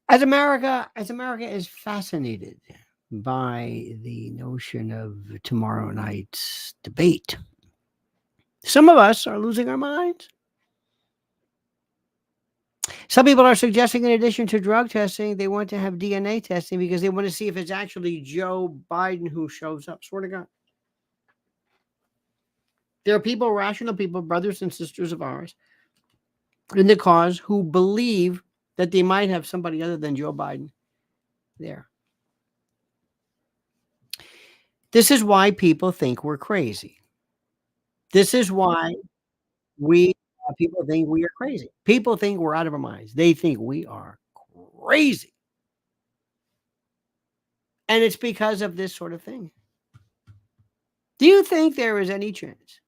As America is fascinated by the notion of tomorrow night's debate, some of us are losing our minds. Some people are suggesting, in addition to drug testing, they want to have DNA testing because they want to see if it's actually Joe Biden who shows up. Swear to God. There are people, rational people, brothers and sisters of ours, in the cause who believe that they might have somebody other than Joe Biden there. This is why people think we're crazy. This is why we people think we are crazy. People think we're out of our minds. They think we are crazy. And it's because of this sort of thing. Do you think there is any chance,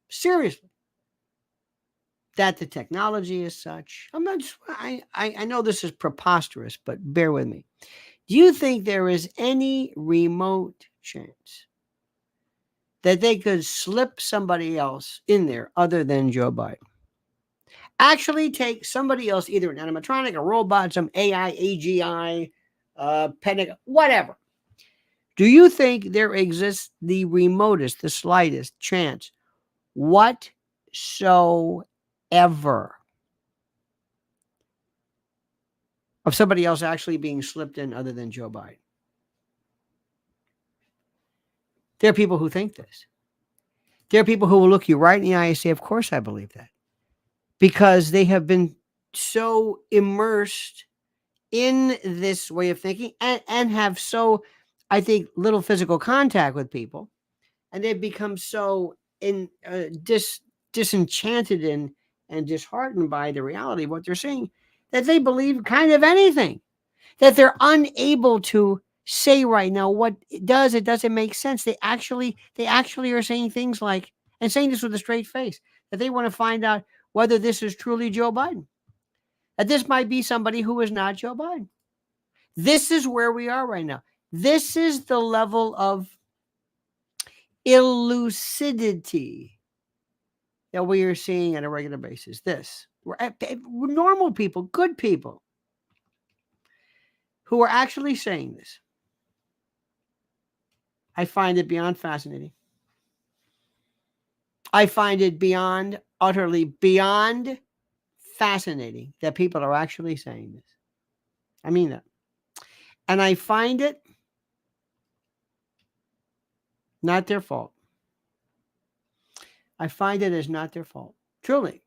seriously, that the technology is such? I know this is preposterous, but bear with me. Do you think there is any remote chance that they could slip somebody else in there other than Joe Biden? Actually take somebody else, either an animatronic, a robot, some AI, AGI, Pentagon, whatever. Do you think there exists the remotest, the slightest chance whatsoever of somebody else actually being slipped in other than Joe Biden? There are people who think this. There are people who will look you right in the eye and say, of course I believe that. Because they have been so immersed in this way of thinking and have so, I think, little physical contact with people. And they've become so disenchanted and disheartened by the reality of what they're seeing that they believe kind of anything. That they're unable to say right now what it doesn't make sense. They actually are saying things like, and saying this with a straight face, that they want to find out whether this is truly Joe Biden. That this might be somebody who is not Joe Biden. This is where we are right now. This is the level of elucidity that we are seeing on a regular basis. We're normal people, good people, who are actually saying this. I find it beyond fascinating. I find it utterly beyond fascinating that people are actually saying this. I mean that. And I find it not their fault. I find it is not their fault. Truly.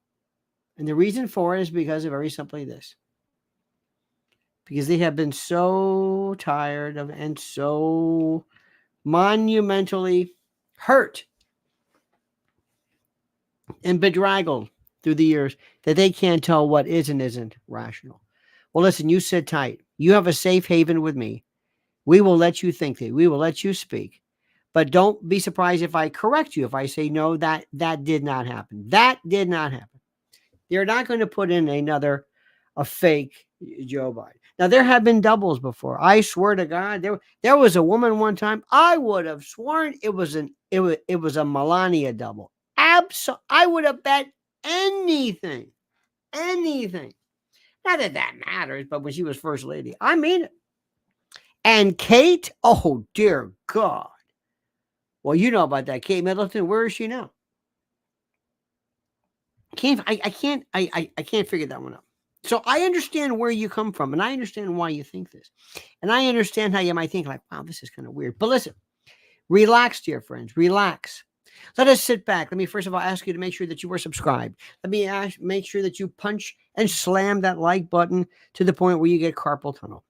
And the reason for it is because of very simply this. Because they have been so tired of and so monumentally hurt and bedraggled through the years that they can't tell what is and isn't rational. Well, listen, you sit tight. You have a safe haven with me. We will let you think that. We will let you speak. But don't be surprised if I correct you, if I say, no, that did not happen. That did not happen. They're not going to put in a fake Joe Biden. Now, there have been doubles before. I swear to God, there was a woman one time. I would have sworn it was a Melania double. I would have bet anything. Not that matters, but when she was first lady, I mean it. And Kate, oh dear God. Well, you know about that, Kate Middleton. Where is she now? I can't figure that one out. So I understand where you come from, and I understand why you think this. And I understand how you might think like, wow, this is kind of weird. But listen, relax, dear friends, relax. Let us sit back. Let me first of all ask you to make sure that you are subscribed. Let me make sure that you punch and slam that like button to the point where you get carpal tunnel.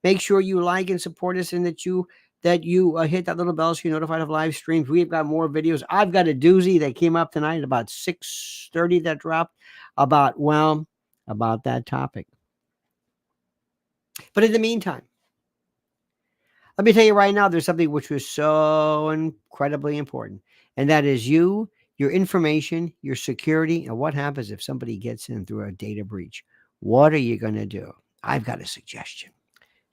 Make sure you like and support us, and that you hit that little bell so you're notified of live streams. We've got more videos. I've got a doozy that came up tonight at about 6:30 that dropped about that topic. But in the meantime, let me tell you right now, there's something which was so incredibly important, and that is your information, your security, and what happens if somebody gets in through a data breach. What are you going to do? I've got a suggestion.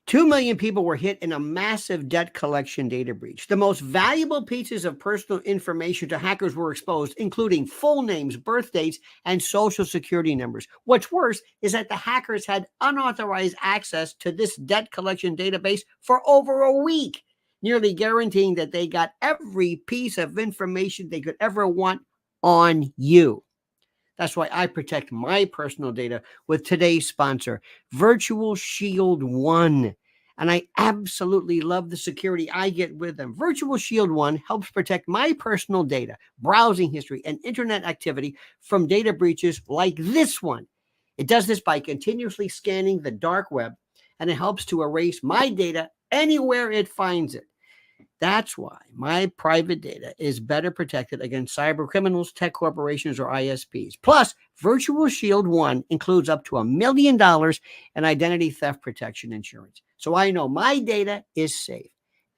2 million people were hit in a massive debt collection data breach. The most valuable pieces of personal information to hackers were exposed, including full names, birth dates, and social security numbers. What's worse is that the hackers had unauthorized access to this debt collection database for over a week, nearly guaranteeing that they got every piece of information they could ever want on you. That's why I protect my personal data with today's sponsor, Virtual Shield One. And I absolutely love the security I get with them. Virtual Shield One helps protect my personal data, browsing history, and internet activity from data breaches like this one. It does this by continuously scanning the dark web, and it helps to erase my data anywhere it finds it. That's why my private data is better protected against cyber criminals, tech corporations, or ISPs. Plus, Virtual Shield One includes up to $1 million in identity theft protection insurance. So I know my data is safe.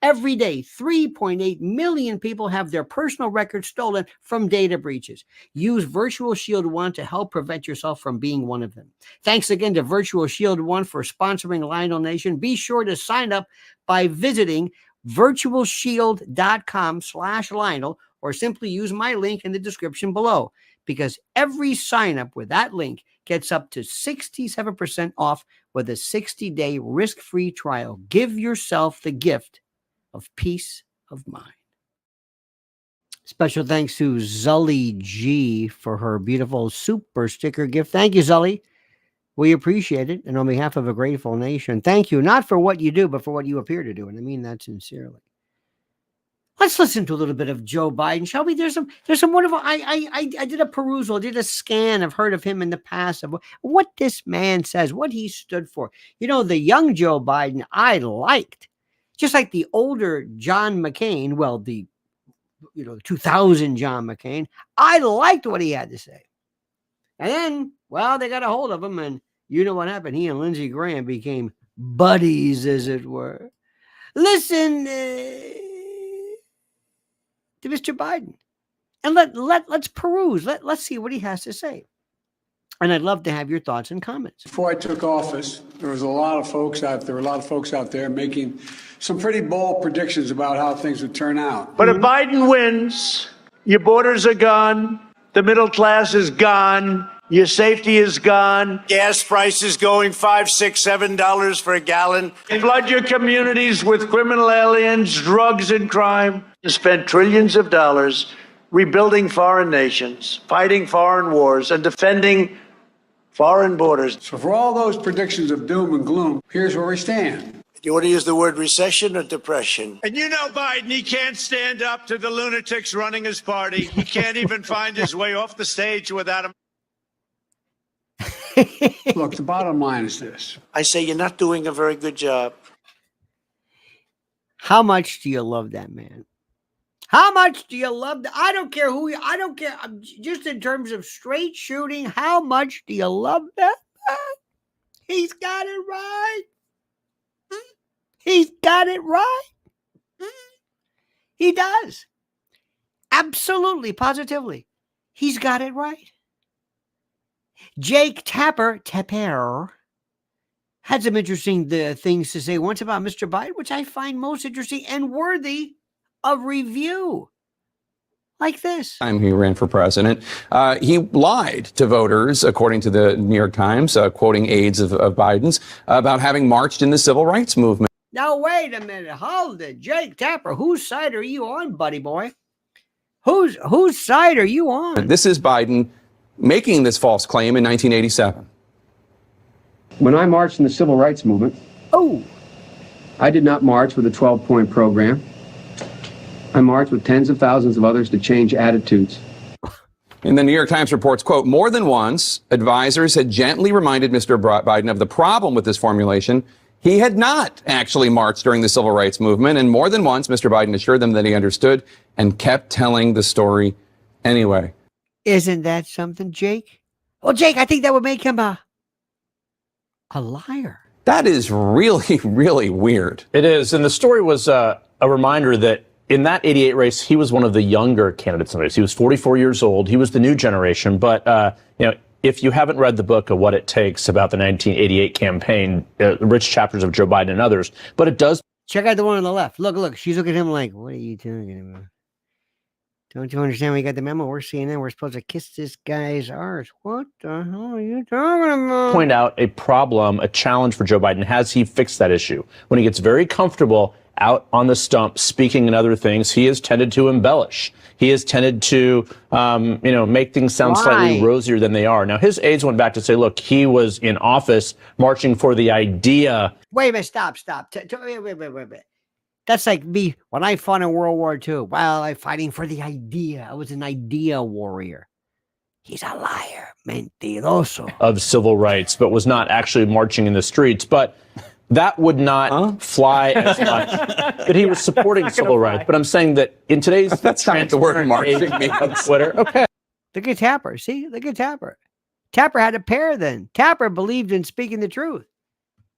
Every day, 3.8 million people have their personal records stolen from data breaches. Use Virtual Shield One to help prevent yourself from being one of them. Thanks again to Virtual Shield One for sponsoring Lionel Nation. Be sure to sign up by visiting virtualshield.com/Lionel, or simply use my link in the description below, because every sign up with that link gets up to 67% off with a 60-day risk-free trial. Give yourself the gift of peace of mind. Special thanks to Zully G for her beautiful super sticker gift. Thank you, Zully. We appreciate it. And on behalf of a grateful nation, thank you, not for what you do, but for what you appear to do. And I mean that sincerely. Let's listen to a little bit of Joe Biden, shall we? There's some wonderful, I did a perusal, did a scan. I've heard of him in the past, of what this man says, what he stood for. You know, the young Joe Biden I liked, just like the older John McCain, well, the 2000 John McCain, I liked what he had to say. And then, well, they got a hold of him, and you know what happened? He and Lindsey Graham became buddies, as it were. Listen to Mr. Biden, and let's peruse. Let's see what he has to say. And I'd love to have your thoughts and comments. Before I took office, there were a lot of folks out there making some pretty bold predictions about how things would turn out. But if Biden wins, your borders are gone, the middle class is gone, your safety is gone. Gas prices going $5, $6, $7 for a gallon. Flood your communities with criminal aliens, drugs, and crime. You spend trillions of dollars rebuilding foreign nations, fighting foreign wars, and defending foreign borders. So for all those predictions of doom and gloom, here's where we stand. Do you want to use the word recession or depression? And you know Biden, he can't stand up to the lunatics running his party. He can't even find his way off the stage without him. Look, the bottom line is this. I say you're not doing a very good job. How much do you love that man? How much do you love that? I don't care who you, I don't care. Just in terms of straight shooting, how much do you love that man? He's got it right. He's got it right. He does. Absolutely, positively. He's got it right. Jake Tapper had some interesting things to say once about Mr. Biden, which I find most interesting and worthy of review. Like this. Time he ran for president, he lied to voters, according to the New York Times, quoting aides of Biden's, about having marched in the civil rights movement. Now, wait a minute. Hold it. Jake Tapper, whose side are you on, buddy boy? Whose side are you on? This is Biden making this false claim in 1987. When I marched in the civil rights movement, I did not march with a 12-point program. I marched with tens of thousands of others to change attitudes. And the New York Times reports, quote, more than once, advisors had gently reminded Mr. Biden of the problem with this formulation. He had not actually marched during the civil rights movement. And more than once, Mr. Biden assured them that he understood and kept telling the story anyway. Isn't that something, Jake? Well, Jake, I think that would make him a liar. That is really, really weird. It is. And the story was a reminder that in that 88 race, he was one of the younger candidates in the race. He was 44 years old. He was the new generation. But, if you haven't read the book of What It Takes about the 1988 campaign, Rich Chapters of Joe Biden and others, but it does. Check out the one on the left. Look. She's looking at him like, what are you talking about? Don't you understand when you got the memo? We're CNN. We're supposed to kiss this guy's arse. What the hell are you talking about? Point out a problem, a challenge for Joe Biden. Has he fixed that issue? When he gets very comfortable out on the stump, speaking and other things, he has tended to embellish. He has tended to, make things sound slightly rosier than they are. Now, his aides went back to say, look, he was in office marching for the idea. Wait a minute, stop. Wait. That's like me when I fought in World War II. Well, I'm fighting for the idea. I was an idea warrior. He's a liar, mentiroso. Of civil rights, but was not actually marching in the streets. But that would not fly as much. But he was supporting civil rights. But I'm saying that in today's that's not the word marching on Twitter. Okay. Look at Tapper. See, look at Tapper. Tapper had a pair then. Tapper believed in speaking the truth.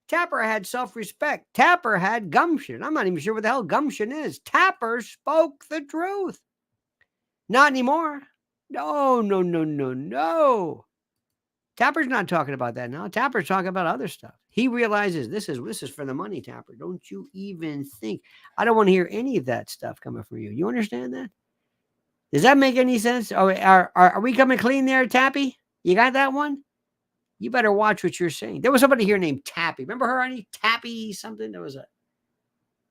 Tapper had self-respect. Tapper had gumption. I'm not even sure what the hell gumption is. Tapper spoke the truth. Not anymore. No. Tapper's not talking about that now. Tapper's talking about other stuff. He realizes this is for the money, Tapper. Don't you even think. I don't want to hear any of that stuff coming from you. You understand that? Does that make any sense? Are we coming clean there, Tappy? You got that one? You better watch what you're saying. There was somebody here named Tappy. Remember her, honey? Tappy something? There was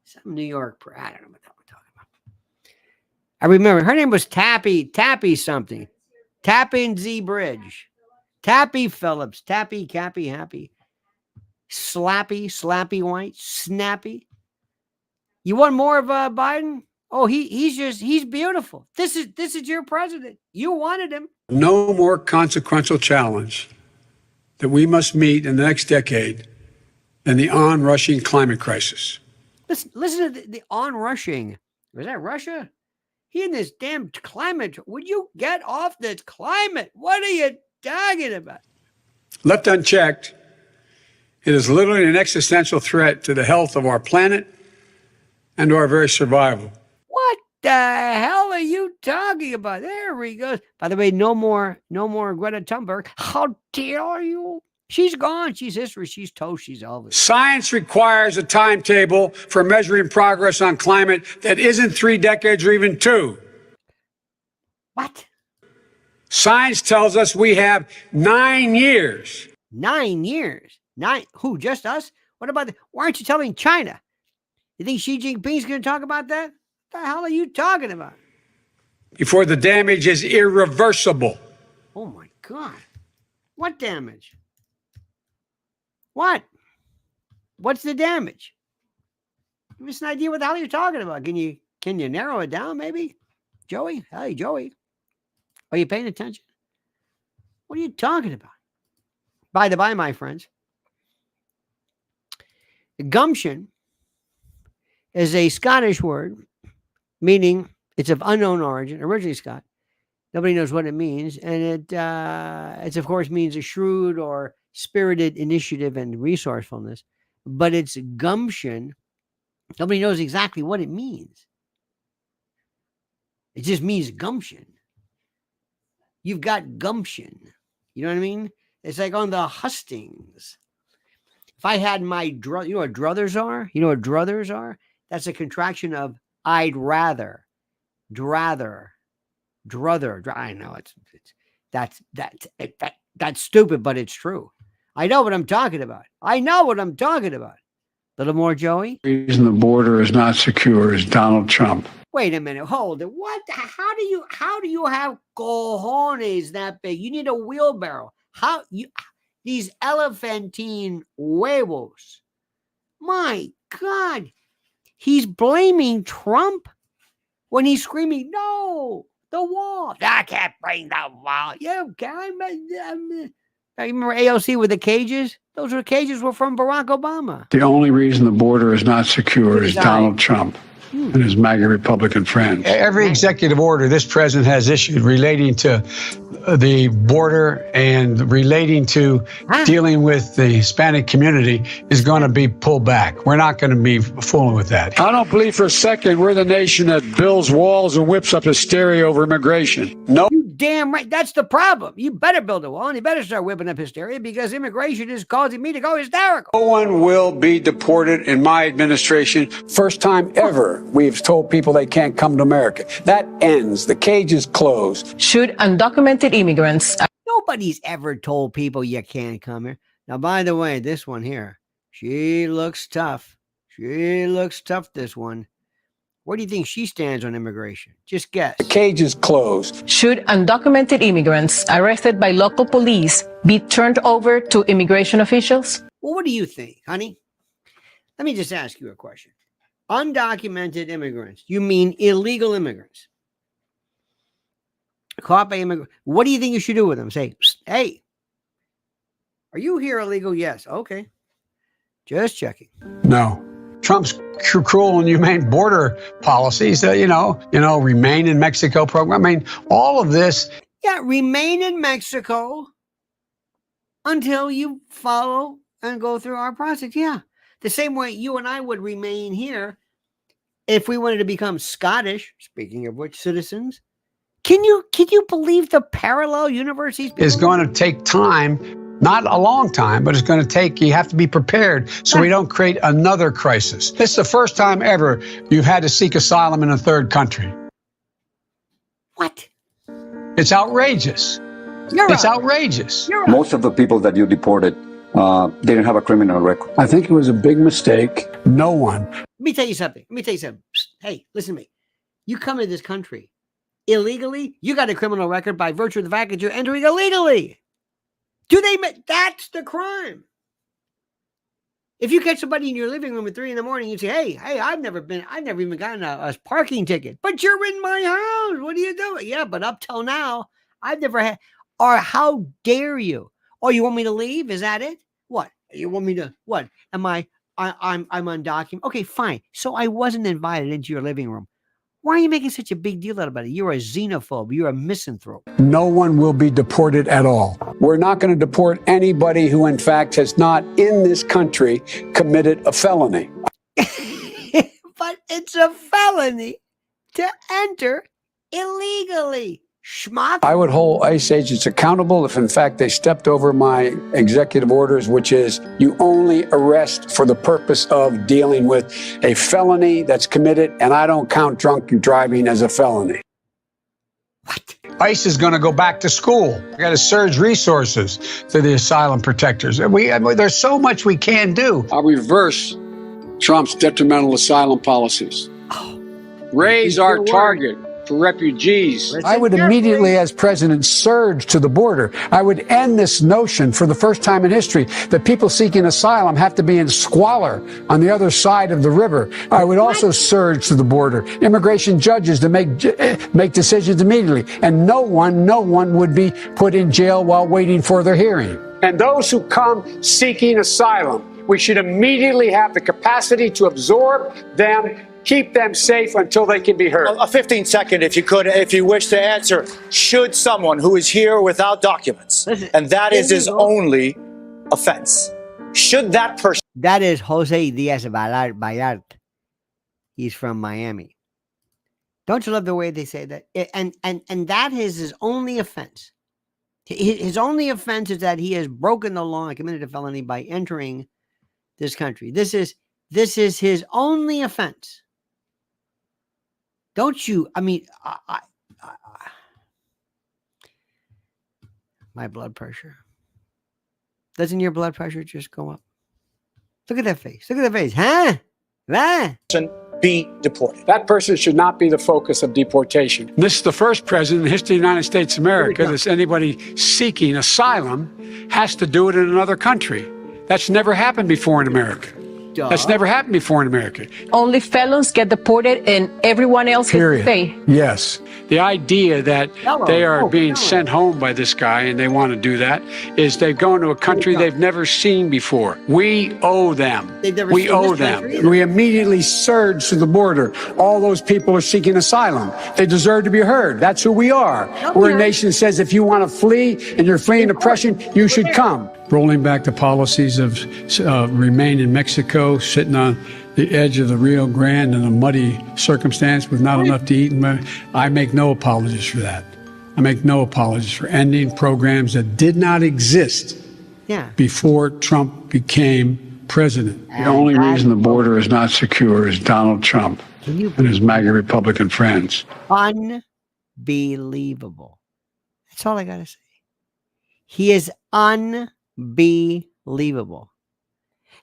some New York. I don't know what we're talking about. I remember her name was Tappy something. Tappan Z Bridge. Tappy Phillips. Tappy, Cappy, Happy. Slappy White. Snappy. You want more of Biden? Oh, he's beautiful. This is your president. You wanted him. No more consequential challenge that we must meet in the next decade than the onrushing climate crisis. Listen to the onrushing. Was that Russia? He in this damn climate. Would you get off this climate? What are you talking about? Left unchecked, it is literally an existential threat to the health of our planet and to our very survival. What the hell are you talking about? There we go. By the way, no more Greta Thunberg. How dare you? She's gone. She's history. She's toast. She's Elvis. Science requires a timetable for measuring progress on climate that isn't 3 decades or even 2. What? Science tells us we have 9 years. 9 years? 9? Who, just us? What about why aren't you telling China? You think Xi Jinping's going to talk about that? What the hell are you talking about? Before the damage is irreversible. Oh, my God. What damage? What? What's the damage? Give us an idea what the hell you're talking about. Can you narrow it down, maybe? Joey? Hey, Joey. Are you paying attention? What are you talking about? By the by, my friends, gumption is a Scottish word, meaning it's of unknown origin, originally Scott. Nobody knows what it means. And it of course, means a shrewd or spirited initiative and resourcefulness. But it's gumption. Nobody knows exactly what it means. It just means gumption. You've got gumption. You know what I mean? It's like on the hustings. If I had my you know what druthers are? You know what druthers are? That's a contraction of I'd rather. Druther. I know that's stupid, but it's true. I know what I'm talking about. Little more, Joey. The reason the border is not secure is Donald Trump. Wait a minute. Hold it. What? How do you have cojones that big? You need a wheelbarrow. These elephantine huevos. My God. He's blaming Trump when he's screaming, no, the wall. I can't bring the wall. You can. I remember AOC with the cages? Those cages were from Barack Obama. The only reason the border is not secure is Donald Trump and his MAGA Republican friends. Every executive order this president has issued relating to the border and relating to dealing with the Hispanic community is going to be pulled back. We're not going to be fooling with that. I don't believe for a second we're the nation that builds walls and whips up hysteria over immigration. No. You damn right. That's the problem. You better build a wall and you better start whipping up hysteria because immigration is causing me to go hysterical. No one will be deported in my administration. First time ever we've told people they can't come to America. That ends. The cage is closed. Should undocumented immigrants... Nobody's ever told people you can't come here. Now, by the way, this one here, she looks tough. She looks tough, this one. Where do you think she stands on immigration? Just guess. The cage is closed. Should undocumented immigrants arrested by local police be turned over to immigration officials? Well, what do you think, honey? Let me just ask you a question. Undocumented immigrants, you mean illegal immigrants? Caught by immigrants. What do you think you should do with them? Say, hey, are you here illegal? Yes. Okay. Just checking. No. Trump's cruel and humane border policies, remain in Mexico program. I mean, all of this. Yeah, remain in Mexico until you follow and go through our process. Yeah. The same way you and I would remain here if we wanted to become Scottish, speaking of which, citizens. Can you believe the parallel universes? It's going to take time. Not a long time, but it's going to take, you have to be prepared so we don't create another crisis. This is the first time ever you've had to seek asylum in a third country. What? It's outrageous. It's outrageous. Most of the people that you deported didn't have a criminal record. I think it was a big mistake. No one. Let me tell you something. Hey, listen to me. You come to this country illegally, you got a criminal record by virtue of the fact that you're entering illegally. That's the crime. If you catch somebody in your living room at 3 a.m, you say, hey, I've never even gotten a parking ticket, but you're in my house. What are you doing? Yeah, but up till now, I've never had, or how dare you? Oh, you want me to leave? Is that it? What? You want me to, what? I'm undocumented. Okay, fine. So I wasn't invited into your living room. Why are you making such a big deal out about it? You're a xenophobe. You're a misanthrope. No one will be deported at all. We're not going to deport anybody who, in fact, has not in this country committed a felony. But it's a felony to enter illegally. Schmuck. I would hold ICE agents accountable if, in fact, they stepped over my executive orders, which is you only arrest for the purpose of dealing with a felony that's committed, and I don't count drunk driving as a felony. What? ICE is going to go back to school. We got to surge resources to the asylum protectors. There's so much we can do. I'll reverse Trump's detrimental asylum policies. Raise our target for refugees. I would immediately, as president, surge to the border. I would end this notion for the first time in history that people seeking asylum have to be in squalor on the other side of the river. I would also surge to the border. Immigration judges to make decisions immediately. And no one would be put in jail while waiting for their hearing. And those who come seeking asylum, we should immediately have the capacity to absorb them, keep them safe until they can be heard. A 15-second, if you could, if you wish to answer. Should someone who is here without documents, and that is his only offense, should that person... That is Jose Diaz Balart. He's from Miami. Don't you love the way they say that? And that is his only offense. His only offense is that he has broken the law and committed a felony by entering this country. This is his only offense. Don't you? I mean, my blood pressure. Doesn't your blood pressure just go up? Look at that face. Look at that face. Huh? Be deported. That person should not be the focus of deportation. This is the first president in the history of the United States of America that anybody seeking asylum has to do it in another country. That's never happened before in America. That's never happened before in America. Only felons get deported and everyone else gets to stay. Yes. The idea that they are being sent home by this guy and they want to do that is they've gone to a country they've never seen before. We owe them. We owe them. We immediately surge to the border. All those people are seeking asylum. They deserve to be heard. That's who we are. We're a nation that says if you want to flee and you're fleeing oppression, you should come. Rolling back the policies of remain in Mexico, sitting on the edge of the Rio Grande in a muddy circumstance with not enough to eat. I make no apologies for that. I make no apologies for ending programs that did not exist before Trump became president. The only reason the border is not secure is Donald Trump and his MAGA Republican friends. Unbelievable. That's all I got to say. He is unbelievable.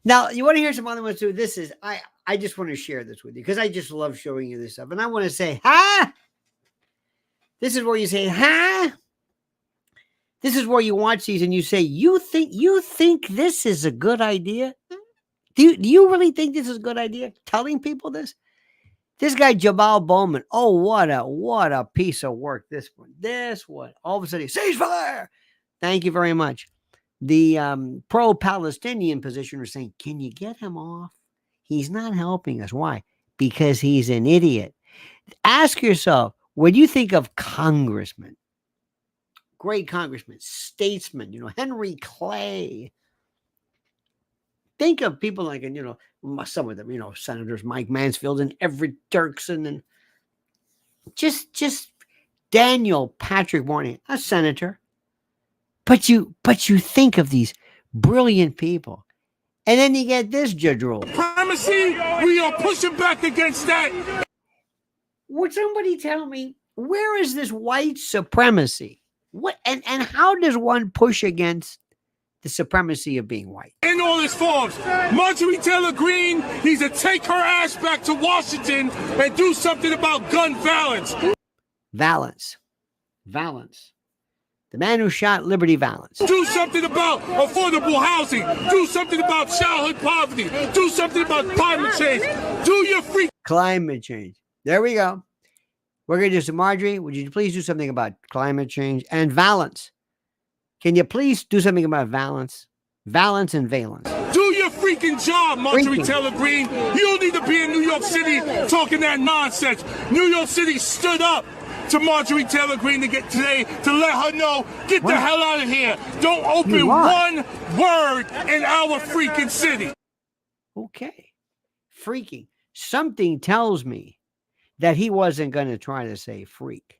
Now, you want to hear some other ones too? This is, I just want to share this with you because I just love showing you this stuff. And I want to say, this is where you say, this is where you watch these and you say, you think this is a good idea? Do you really think this is a good idea? Telling people this? This guy, Jabal Bowman. Oh, what a piece of work. This one. All of a sudden, ceasefire. Thank you very much. The pro-Palestinian position are saying, can you get him off? He's not helping us. Why? Because he's an idiot. Ask yourself, when you think of congressmen, great congressmen, statesmen, Henry Clay, think of people like, some of them, Senators Mike Mansfield and Everett Dirksen and just Daniel Patrick Moynihan, a senator. But you think of these brilliant people. And then you get this judge rule. Supremacy, we are pushing back against that. Would somebody tell me, where is this white supremacy? What and how does one push against the supremacy of being white? In all its forms. Marjorie Taylor Greene needs to take her ass back to Washington and do something about gun violence. Valance. The man who shot Liberty Valance. Do something about affordable housing. Do something about childhood poverty. Do something about climate change. Do your free climate change. There we go. We're going to do some. Marjorie, would you please do something about climate change and valance? Can you please do something about valance? Valance and valence. Do your freaking job, Marjorie Taylor Greene. You don't need to be in New York City talking that nonsense. New York City stood up to Marjorie Taylor Greene to let her know, get the hell out of here. Don't open one word in our freaking city. Okay. Freaking. Something tells me that he wasn't going to try to say freak.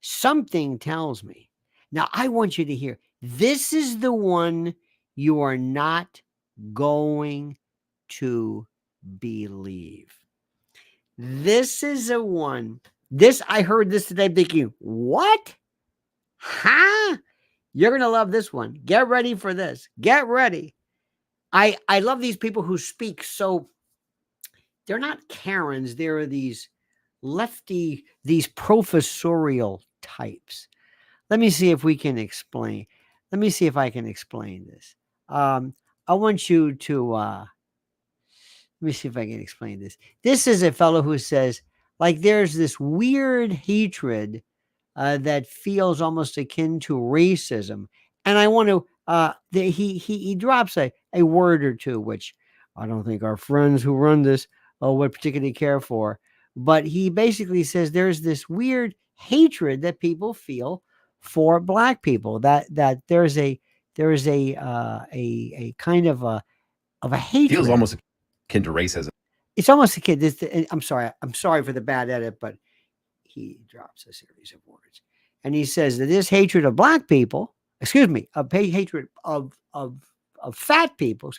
Something tells me. Now, I want you to hear. This is the one you are not going to believe. This is the one. I heard this today thinking, what? Huh? You're going to love this one. Get ready for this. Get ready. I love these people who speak so, they're not Karens. They're these lefty, these professorial types. Let me see if we can explain. Let me see if I can explain this. I want you to, let me see if I can explain this. This is a fellow who says, like, there's this weird hatred that feels almost akin to racism. And I want to, he drops a word or two, which I don't think our friends who run this would particularly care for. But he basically says there's this weird hatred that people feel for black people, that there's a kind of a hatred. Feels almost akin to racism. It's almost a kid. I'm sorry for the bad edit, but he drops a series of words. And he says that this hatred of black people, hatred of fat people,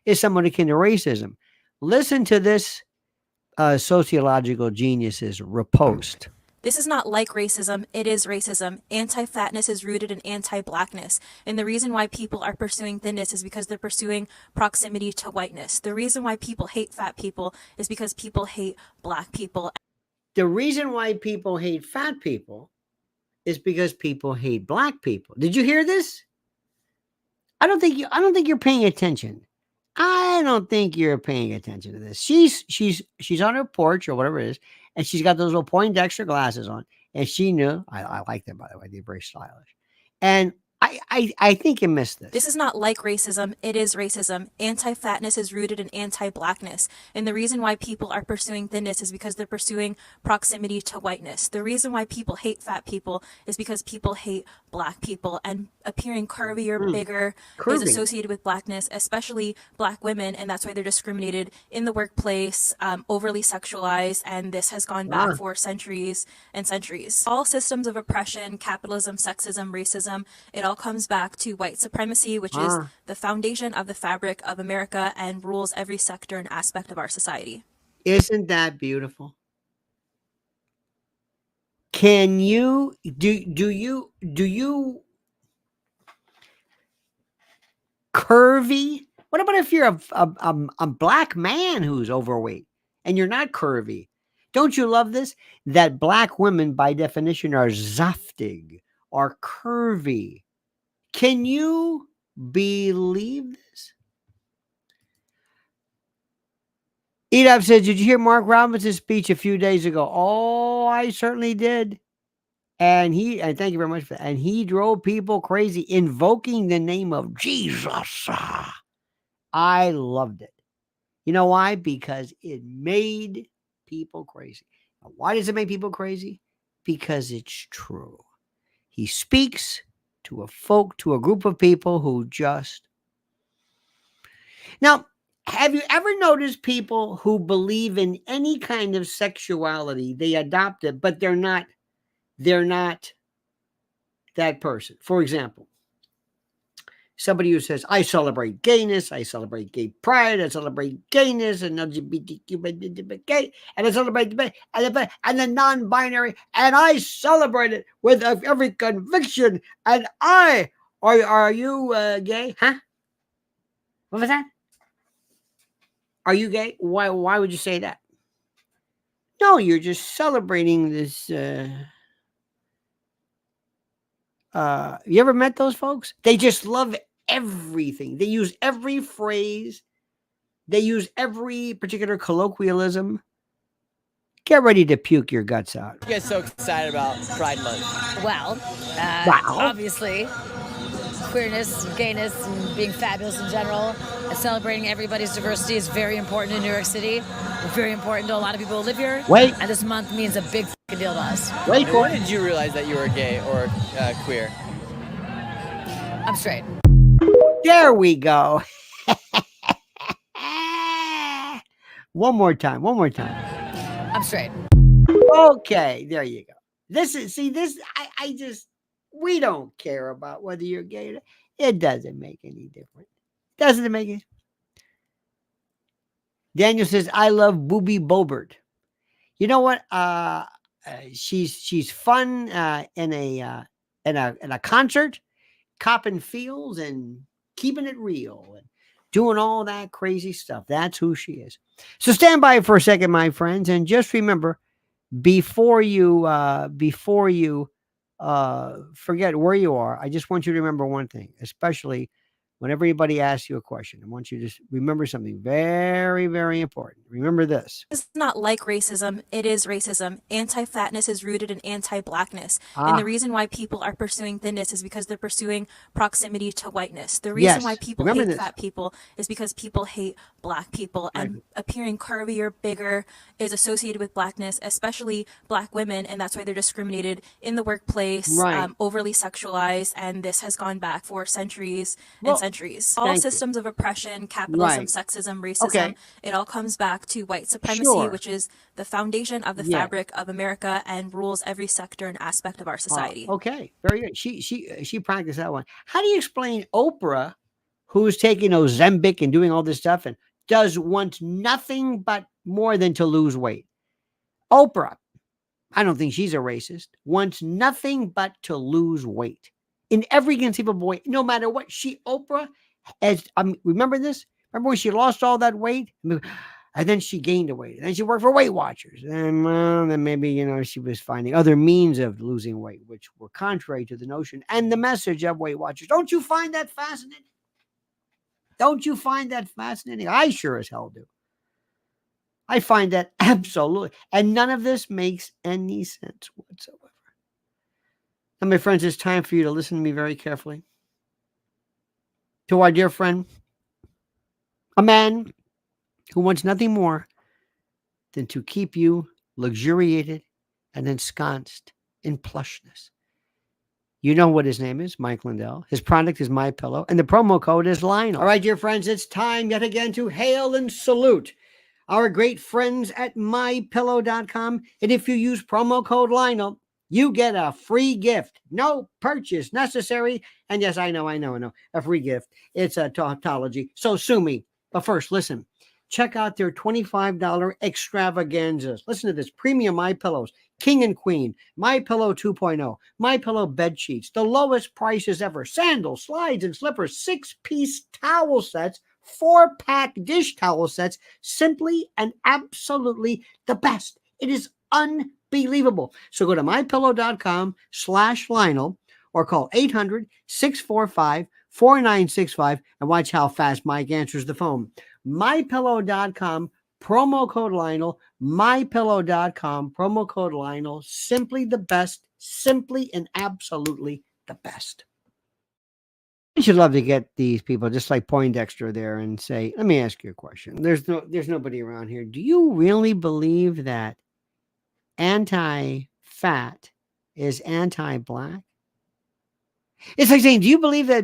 is somewhat akin to racism. Listen to this sociological genius's riposte. This is not like racism, it is racism. Anti-fatness is rooted in anti-blackness. And the reason why people are pursuing thinness is because they're pursuing proximity to whiteness. The reason why people hate fat people is because people hate black people. The reason why people hate fat people is because people hate black people. Did you hear this? I don't think you're paying attention. I don't think you're paying attention to this. She's on her porch or whatever it is, and she's got those little Poindexter glasses on. And she knew, I like them, by the way. They're very stylish. And I think you missed this. This is not like racism, it is racism. Anti-fatness is rooted in anti-blackness. And the reason why people are pursuing thinness is because they're pursuing proximity to whiteness. The reason why people hate fat people is because people hate black people. And appearing curvy or bigger is associated with blackness, especially black women. And that's why they're discriminated in the workplace, overly sexualized. And this has gone back for centuries and centuries. All systems of oppression, capitalism, sexism, racism, it all comes back to white supremacy, which is the foundation of the fabric of America and rules every sector and aspect of our society. Isn't that beautiful? Can you do you curvy? What about if you're a black man who's overweight and you're not curvy? Don't you love this? That black women by definition are zaftig, are curvy. Can you believe this? Edop says, did you hear Mark Robinson's speech a few days ago? Oh, I certainly did. And thank you very much for that. And he drove people crazy, invoking the name of Jesus. I loved it. You know why? Because it made people crazy. Now, why does it make people crazy? Because it's true. He speaks to a group of people who just. Now, have you ever noticed people who believe in any kind of sexuality? They adopt it, but they're not that person. For example, somebody who says, I celebrate gayness, I celebrate gay pride, I celebrate gayness and LGBTQ, and I celebrate and the non-binary, and I celebrate it with every conviction. And are you gay? Huh? What was that? Are you gay? Why would you say that? No, you're just celebrating this. You ever met those folks? They just love everything. They use every phrase. They use every particular colloquialism. Get ready to puke your guts out. You guys so excited about Pride Month? Well, obviously, queerness, gayness, and being fabulous in general, and celebrating everybody's diversity is very important in New York City. Very important to a lot of people who live here. Wait. And this month means a big deal to us. Wait. When did you realize that you were gay or queer? I'm straight. There we go. One more time. I'm straight. Okay, there you go. We don't care about whether you're gay. It doesn't make any difference. Doesn't it make it? Daniel says, I love Booby Bobert. You know what? She's fun in a concert, copping feels and keeping it real and doing all that crazy stuff. That's who she is. So stand by for a second, my friends, and just remember, before you forget where you are, I just want you to remember one thing, especially when everybody asks you a question. I want you to just remember something very, very important. Remember this. It's not like racism, it is racism. Anti-fatness is rooted in anti-blackness. And the reason why people are pursuing thinness is because they're pursuing proximity to whiteness. The reason why people hate fat people is because people hate black people. And appearing curvy or bigger is associated with blackness, especially black women. And that's why they're discriminated in the workplace, overly sexualized. And this has gone back for centuries and centuries. All systems of oppression, capitalism, sexism, racism, it all comes back to white supremacy, which is the foundation of the fabric of America and rules every sector and aspect of our society. Okay, very good. She practiced that one. How do you explain Oprah, who's taking Ozempic and doing all this stuff and wants nothing but more than to lose weight? Oprah, I don't think she's a racist, wants nothing but to lose weight. In every conceivable way, no matter what. Oprah, remember this? Remember when she lost all that weight? And then she gained the weight. And then she worked for Weight Watchers. And then maybe, she was finding other means of losing weight, which were contrary to the notion and the message of Weight Watchers. Don't you find that fascinating? Don't you find that fascinating? I sure as hell do. I find that absolutely. And none of this makes any sense whatsoever. And my friends, it's time for you to listen to me very carefully. to our dear friend, a man who wants nothing more than to keep you luxuriated and ensconced in plushness. You know what his name is, Mike Lindell. His product is MyPillow, and the promo code is Lionel. All right, dear friends, it's time yet again to hail and salute our great friends at MyPillow.com. And if you use promo code Lionel, you get a free gift. No purchase necessary. And yes, I know, a free gift. It's a tautology. So sue me. But first, listen. Check out their $25 extravaganzas. Listen to this. Premium MyPillows, King and Queen, MyPillow 2.0, MyPillow bed sheets, the lowest prices ever, sandals, slides, and slippers, 6-piece towel sets, 4-pack dish towel sets, simply and absolutely the best. It is unbelievable. So go to MyPillow.com/Lionel or call 800-645-4965 and watch how fast Mike answers the phone. MyPillow.com, promo code Lionel, MyPillow.com, promo code Lionel, simply the best, simply and absolutely the best. I should love to get these people just like Poindexter there and say, let me ask you a question. There's nobody around here. Do you really believe that anti-fat is anti-black? It's like saying, do you believe that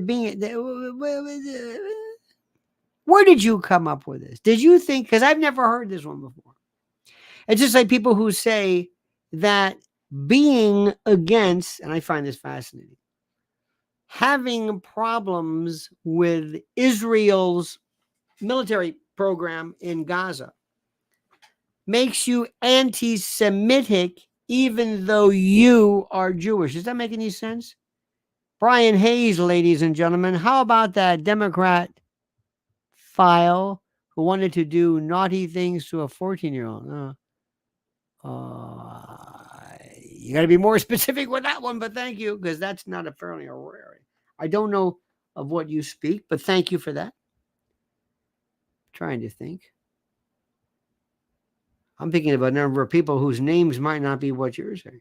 where did you come up with this? Did you think, because I've never heard this one before. It's just like people who say that being against, and I find this fascinating, having problems with Israel's military program in Gaza makes you anti-Semitic even though you are Jewish. Does that make any sense? Brian Hayes, ladies and gentlemen, how about that Democrat file who wanted to do naughty things to a 14-year-old? You got to be more specific with that one, but thank you, because that's not a fairly rare. I don't know of what you speak, but thank you for that. Trying to think. I'm thinking about a number of people whose names might not be what yours are.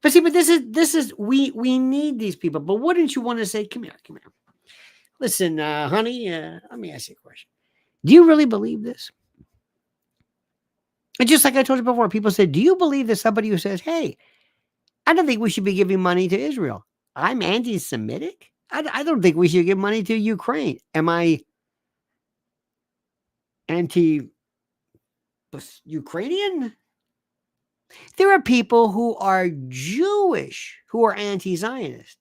But see, but this is we need these people. But wouldn't you want to say, come here. Listen, honey, let me ask you a question. Do you really believe this? And just like I told you before, people said, do you believe that somebody who says, hey, I don't think we should be giving money to Israel. I'm anti-Semitic. I don't think we should give money to Ukraine. Am I anti-Ukrainian? There are people who are Jewish who are anti-Zionist.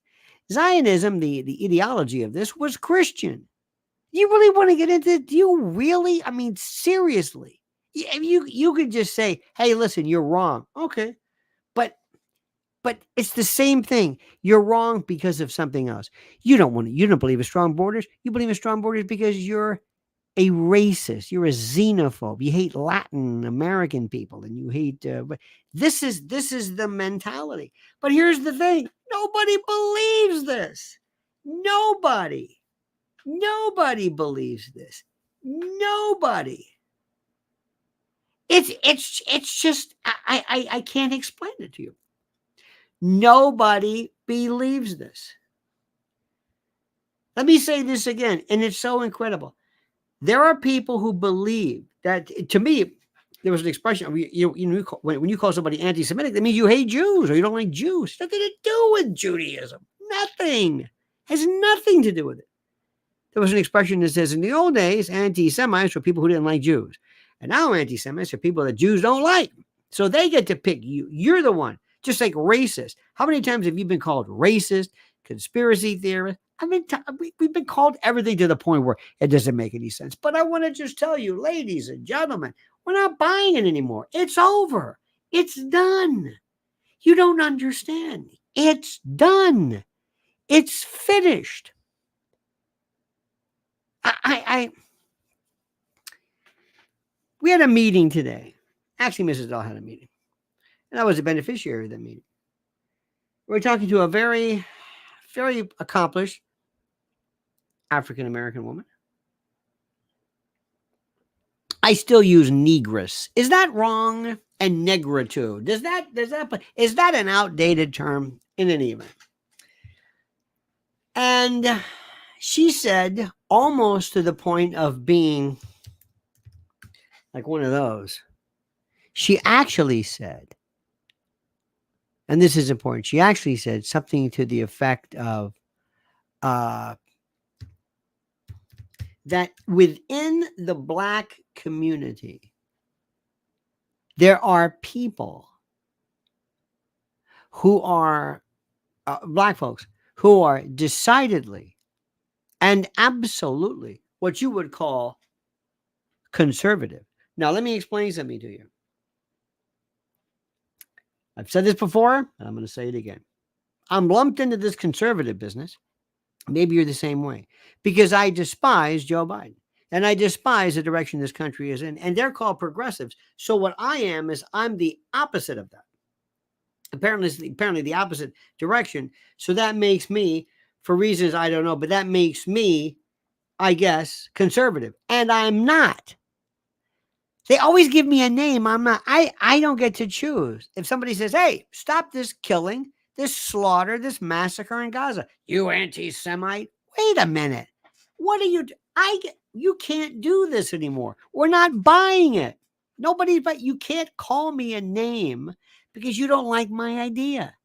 Zionism, the ideology of this, was Christian. You really want to get into it? Do you really? I mean, seriously. You could just say, hey, listen, you're wrong. Okay. But it's the same thing. You're wrong because of something else. You don't believe in strong borders. You believe in strong borders because you're a racist. You're a xenophobe. You hate Latin American people, and you hate. This is the mentality. But here's the thing: nobody believes this. Nobody believes this. Nobody. It's just I can't explain it to you. Nobody believes this. Let me say this again, and it's so incredible. There are people who believe that, to me, there was an expression, when you call somebody anti-Semitic, that means you hate Jews or you don't like Jews. Nothing to do with Judaism. Nothing. Has nothing to do with it. There was an expression that says, in the old days, anti-Semites were people who didn't like Jews. And now anti-Semites are people that Jews don't like. So they get to pick you. You're the one. Just like racist. How many times have you been called racist, conspiracy theorist? I mean, we've been called everything to the point where it doesn't make any sense. But I want to just tell you, ladies and gentlemen, we're not buying it anymore. It's over. It's done. You don't understand. It's done. It's finished. We had a meeting today. Actually, Mrs. Dahl had a meeting. And I was a beneficiary of that meeting. We were talking to a very, very accomplished African-American woman. I still use negress. Is that wrong? And negritude. Is that an outdated term in any event? And She said, almost to the point of being like one of those, she actually said, and this is important, she actually said something to the effect of that within the Black community, there are people who are Black folks who are decidedly and absolutely what you would call conservative. Now, let me explain something to you. I've said this before, and I'm going to say it again. I'm lumped into this conservative business. Maybe you're the same way, because I despise Joe Biden and I despise the direction this country is in, and they're called progressives. So what I am is I'm the opposite of that. Apparently the opposite direction. So that makes me, for reasons I don't know, but that makes me, I guess, conservative, and I'm not. They always give me a name. I'm not. I don't get to choose. If somebody says, "Hey, stop this killing, this slaughter, this massacre in Gaza," you anti-Semite. Wait a minute. What are you? You can't do this anymore. We're not buying it. Nobody, but you can't call me a name because you don't like my idea.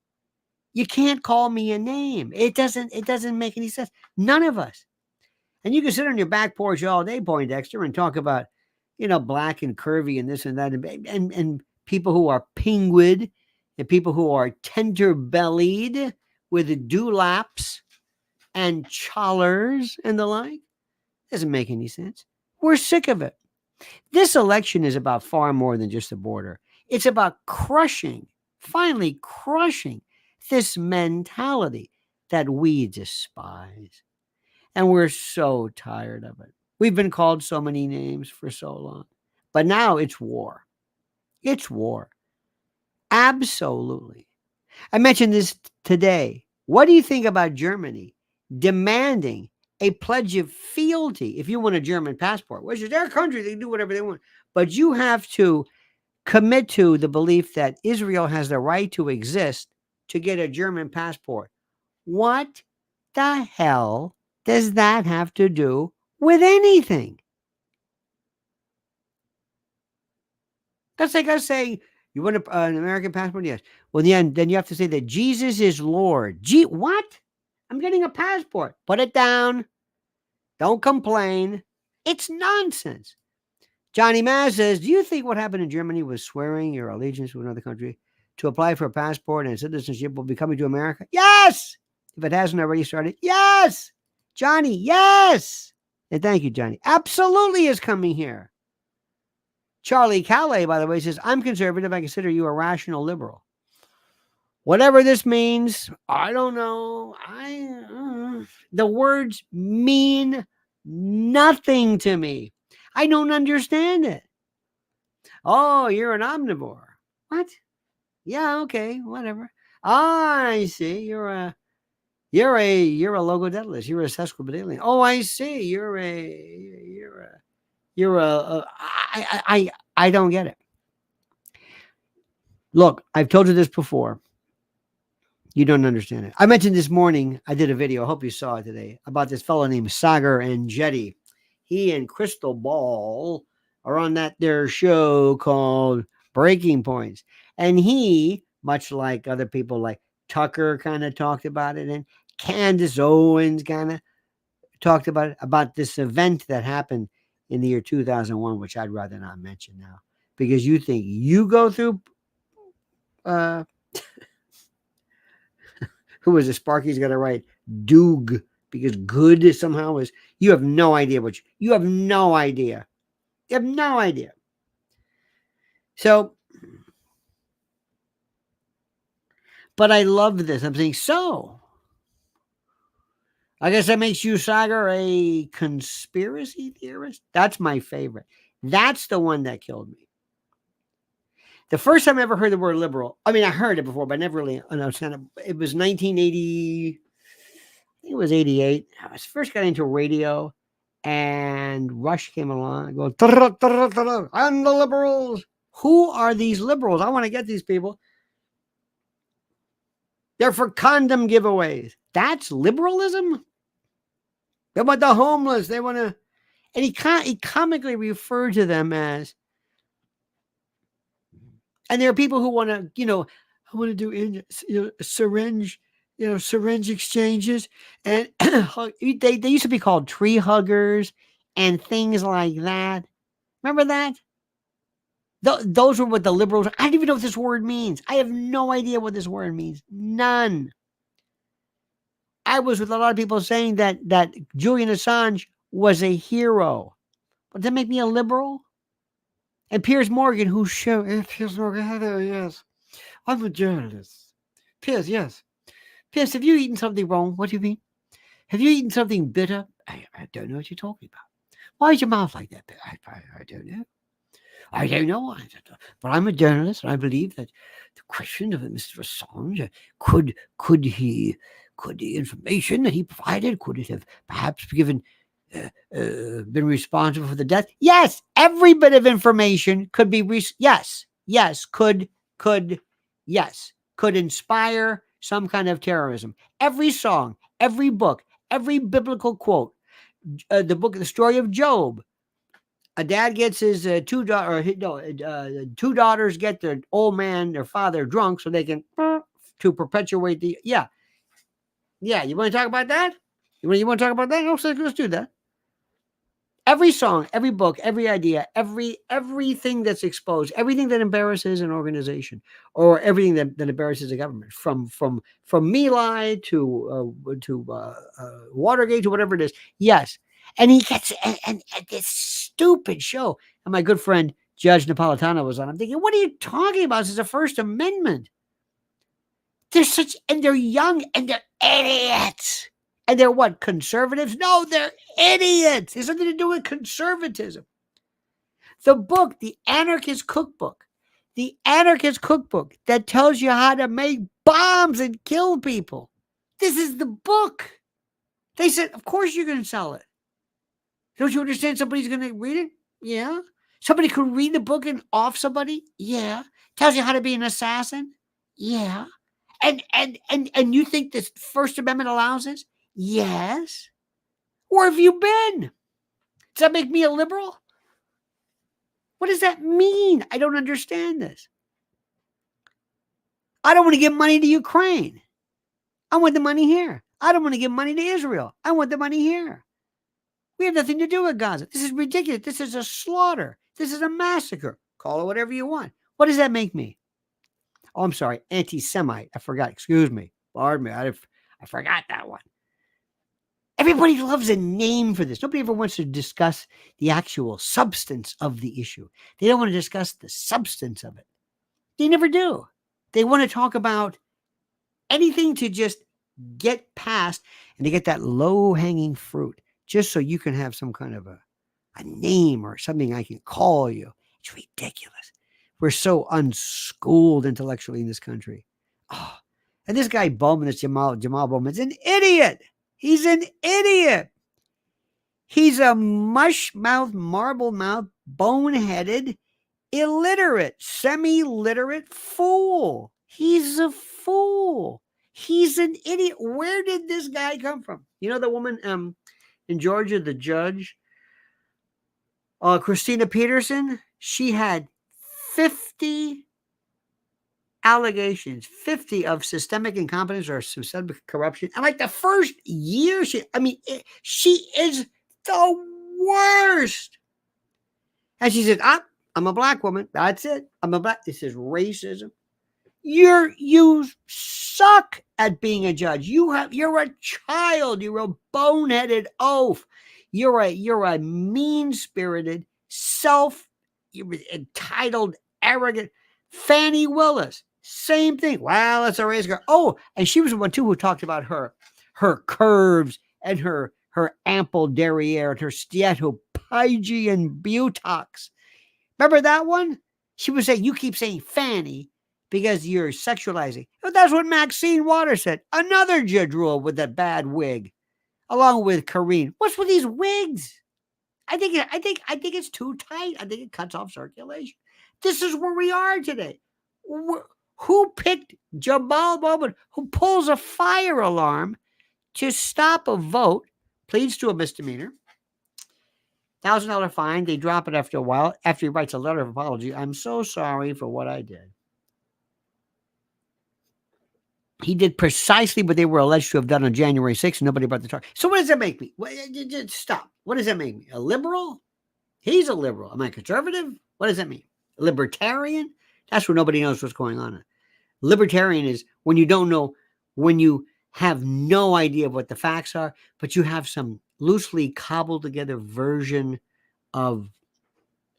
You can't call me a name. It doesn't make any sense. None of us. And you can sit on your back porch all day, Poindexter, and talk about, black and curvy and this and that, and people who are penguin, and people who are tender-bellied with dewlaps and cholers and the like. Doesn't make any sense. We're sick of it. This election is about far more than just the border. It's about finally crushing this mentality that we despise. And we're so tired of it. We've been called so many names for so long. But now it's war. It's war. Absolutely. I mentioned this today. What do you think about Germany demanding a pledge of fealty if you want a German passport, which is their country, they can do whatever they want. But you have to commit to the belief that Israel has the right to exist to get a German passport. What the hell does that have to do with anything? That's like us saying, you want an American passport? Yes. Well, then you have to say that Jesus is Lord. What? I'm getting a passport. Put it down. Don't complain. It's nonsense. Johnny Maz says, do you think what happened in Germany was swearing your allegiance to another country to apply for a passport and citizenship will be coming to America? Yes. If it hasn't already started. Yes. Johnny, yes. And thank you, Johnny. Absolutely is coming here. Charlie Calais, by the way, says, I'm conservative. I consider you a rational liberal. Whatever this means, I don't know. The words mean nothing to me. I don't understand it. Oh, you're an omnivore. What? Yeah, okay, whatever. I see. You're a logodelist. You're a sesquipedalian. Oh, I see. I don't get it. Look, I've told you this before. You don't understand it. I mentioned this morning, I did a video, I hope you saw it today, about this fellow named Sagar Enjeti. He and Crystal Ball are on their show called Breaking Points. And he, much like other people like Tucker kind of talked about it, and Candace Owens kind of talked about it, about this event that happened in the year 2001, which I'd rather not mention now, because you think you go through who was it? Sparky's got to write Doog, because good somehow is, you have no idea you have no idea. You have no idea. So, but I love this. I'm saying, so I guess that makes you, Sagar, a conspiracy theorist? That's my favorite. That's the one that killed me. The first time I ever heard the word liberal, I mean, I heard it before, but I never really understood it. It was 1980, I think it was 88. I first got into radio, and Rush came along, going, and the liberals. Who are these liberals? I want to get these people. They're for condom giveaways. That's liberalism? They want the homeless. They want to, and he comically referred to them as, and there are people who want to, I want to do syringe exchanges, and they used to be called tree huggers and things like that. Remember that? Those were what the liberals. I don't even know what this word means. I have no idea what this word means. None. I was with a lot of people saying that Julian Assange was a hero. But does that make me a liberal? And Piers Morgan, Piers Morgan, yes, I'm a journalist. Piers, yes. Piers, have you eaten something wrong? What do you mean? Have you eaten something bitter? I don't know what you're talking about. Why is your mouth like that? I don't know. I don't know. But I'm a journalist, and I believe that the question of Mr. Assange, could the information that he provided, could it have perhaps been responsible for the death? Yes, every bit of information could be. Could inspire some kind of terrorism. Every song, every book, every biblical quote, the story of Job. A dad gets his two daughters get their old man, their father, drunk so they can to perpetuate the yeah. You want to talk about that? You want to talk about that? Okay, let's do that. Every song, every book, every idea, everything that's exposed, everything that embarrasses an organization, or everything that embarrasses a government, from My Lai to Watergate to whatever it is. Yes, and he gets and this stupid show. And my good friend Judge Napolitano was on. I'm thinking, what are you talking about? This is the First Amendment. They're young and they're idiots. And they're what? Conservatives? No, they're idiots. It has nothing to do with conservatism. The book, The Anarchist Cookbook that tells you how to make bombs and kill people. This is the book. They said, of course you're going to sell it. Don't you understand somebody's going to read it? Yeah. Somebody could read the book and off somebody? Yeah. Tells you how to be an assassin? Yeah. And you think this First Amendment allows this? Yes. Where have you been? Does that make me a liberal? What does that mean? I don't understand this. I don't want to give money to Ukraine. I want the money here. I don't want to give money to Israel. I want the money here. We have nothing to do with Gaza. This is ridiculous. This is a slaughter. This is a massacre. Call it whatever you want. What does that make me? Oh, I'm sorry. Anti-Semite. I forgot. Excuse me. Pardon me. I forgot that one. Everybody loves a name for this. Nobody ever wants to discuss the actual substance of the issue. They don't want to discuss the substance of it. They never do. They want to talk about anything to just get past and to get that low-hanging fruit, just so you can have some kind of a name or something I can call you. It's ridiculous. We're so unschooled intellectually in this country. Oh, and this guy Bowman, this Jamal Bowman's an idiot. He's an idiot. He's a mush-mouthed, marble-mouthed, bone-headed, illiterate, semi-literate fool. He's a fool. He's an idiot. Where did this guy come from? You know the woman in Georgia, the judge, Christina Peterson? She had 50 allegations, 50 of systemic incompetence or systemic corruption. And like the first year, she is the worst. And she said, I'm a black woman. That's it. I'm a black. This is racism. You suck at being a judge. You're a child. You're a boneheaded oaf. You're a mean-spirited, entitled, arrogant Fannie Willis. Same thing. Well, that's a race girl. Oh, and she was the one too who talked about her curves and her ample derriere and her steatopygian buttocks. Remember that one? She was saying, you keep saying Fannie because you're sexualizing. But that's what Maxine Waters said. Another judge ruled with that bad wig, along with Karine. What's with these wigs? I think it's too tight. I think it cuts off circulation. This is where we are today. Who picked Jamal Bowman, who pulls a fire alarm to stop a vote pleads to a misdemeanor. $1,000 fine. They drop it after a while. After he writes a letter of apology. I'm so sorry for what I did. He did precisely what they were alleged to have done on January 6th. Nobody brought the charge. So what does that make me? Stop. What does that make me? A liberal? He's a liberal. Am I conservative? What does that mean? A libertarian? That's where nobody knows what's going on. Libertarian is when you don't know, when you have no idea what the facts are, but you have some loosely cobbled together version of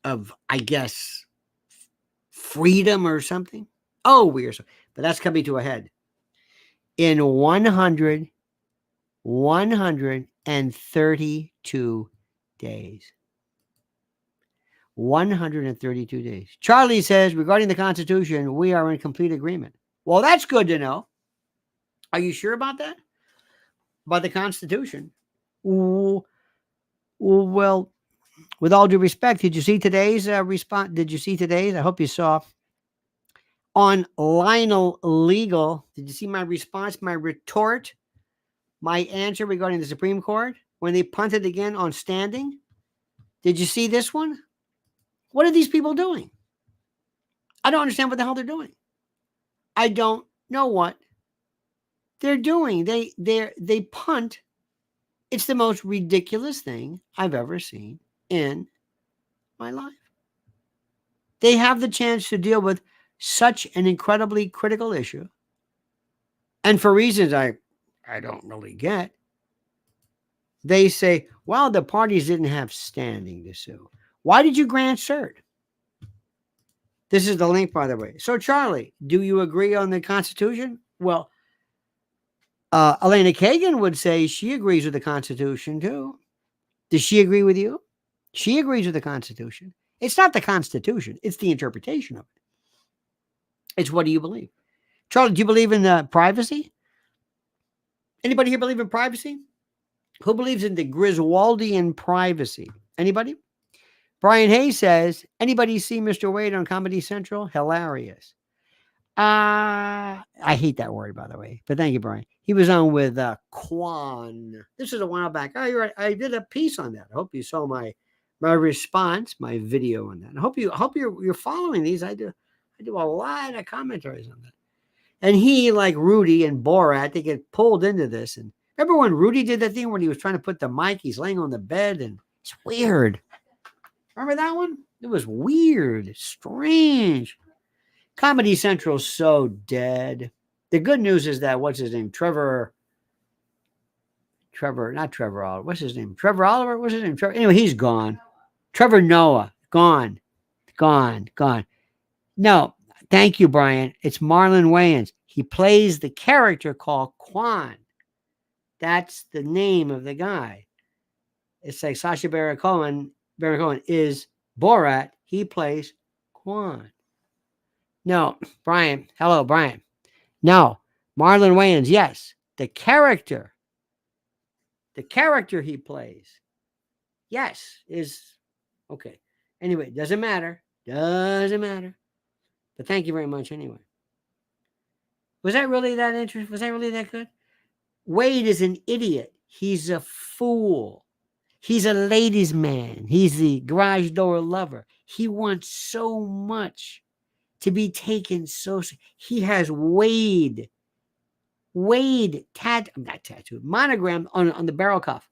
I guess, freedom or something. Oh, weird. But that's coming to a head. In 132 days. 132 days. Charlie says, regarding the Constitution, we are in complete agreement. Well, that's good to know. Are you sure about that? About the Constitution? Well, with all due respect, did you see today's response? Did you see today's? I hope you saw. On Lionel Legal, did you see my response, my retort, my answer regarding the Supreme Court when they punted again on standing? Did you see this one? What are these people doing? I don't understand what the hell they're doing. I don't know what they're doing. They punt. It's the most ridiculous thing I've ever seen in my life. They have the chance to deal with such an incredibly critical issue, and for reasons I don't really get, they say, well, the parties didn't have standing to sue. Why did you grant cert? This is the link, by the way. So, Charlie, do you agree on the Constitution? Well, Elena Kagan would say she agrees with the Constitution, too. Does she agree with you? She agrees with the Constitution. It's not the Constitution. It's the interpretation of it. It's what do you believe? Charlie, do you believe in privacy? Anybody here believe in privacy? Who believes in the Griswoldian privacy? Anybody? Brian Hayes says, anybody see Mr. Wade on Comedy Central? Hilarious. I hate that word, by the way, but thank you, Brian. He was on with Quan. This is a while back. Oh, you're right. I did a piece on that. I hope you saw my response, my video on that. I hope you're following these. I do a lot of commentaries on that. And he, like Rudy and Borat, they get pulled into this. And remember when Rudy did that thing when he was trying to put the mic, he's laying on the bed, and it's weird. Remember that one? It was weird, strange. Comedy Central's so dead. The good news is that, what's his name? Trevor, not Trevor Oliver. What's his name? Trevor Oliver? What's his name? Anyway, he's gone. Trevor Noah, gone. No, thank you, Brian. It's Marlon Wayans. He plays the character called Quan. That's the name of the guy. It's like Sacha Baron Cohen is Borat. He plays Quan. No, Brian. Hello, Brian. No, Marlon Wayans. Yes, the character he plays. Yes, is okay. Anyway, doesn't matter. But thank you very much anyway. Was that really that interesting? Was that really that good? Wade is an idiot. He's a fool. He's a ladies' man. He's the garage door lover. He wants so much to be taken so. He has Wade monogram on the barrel cuff.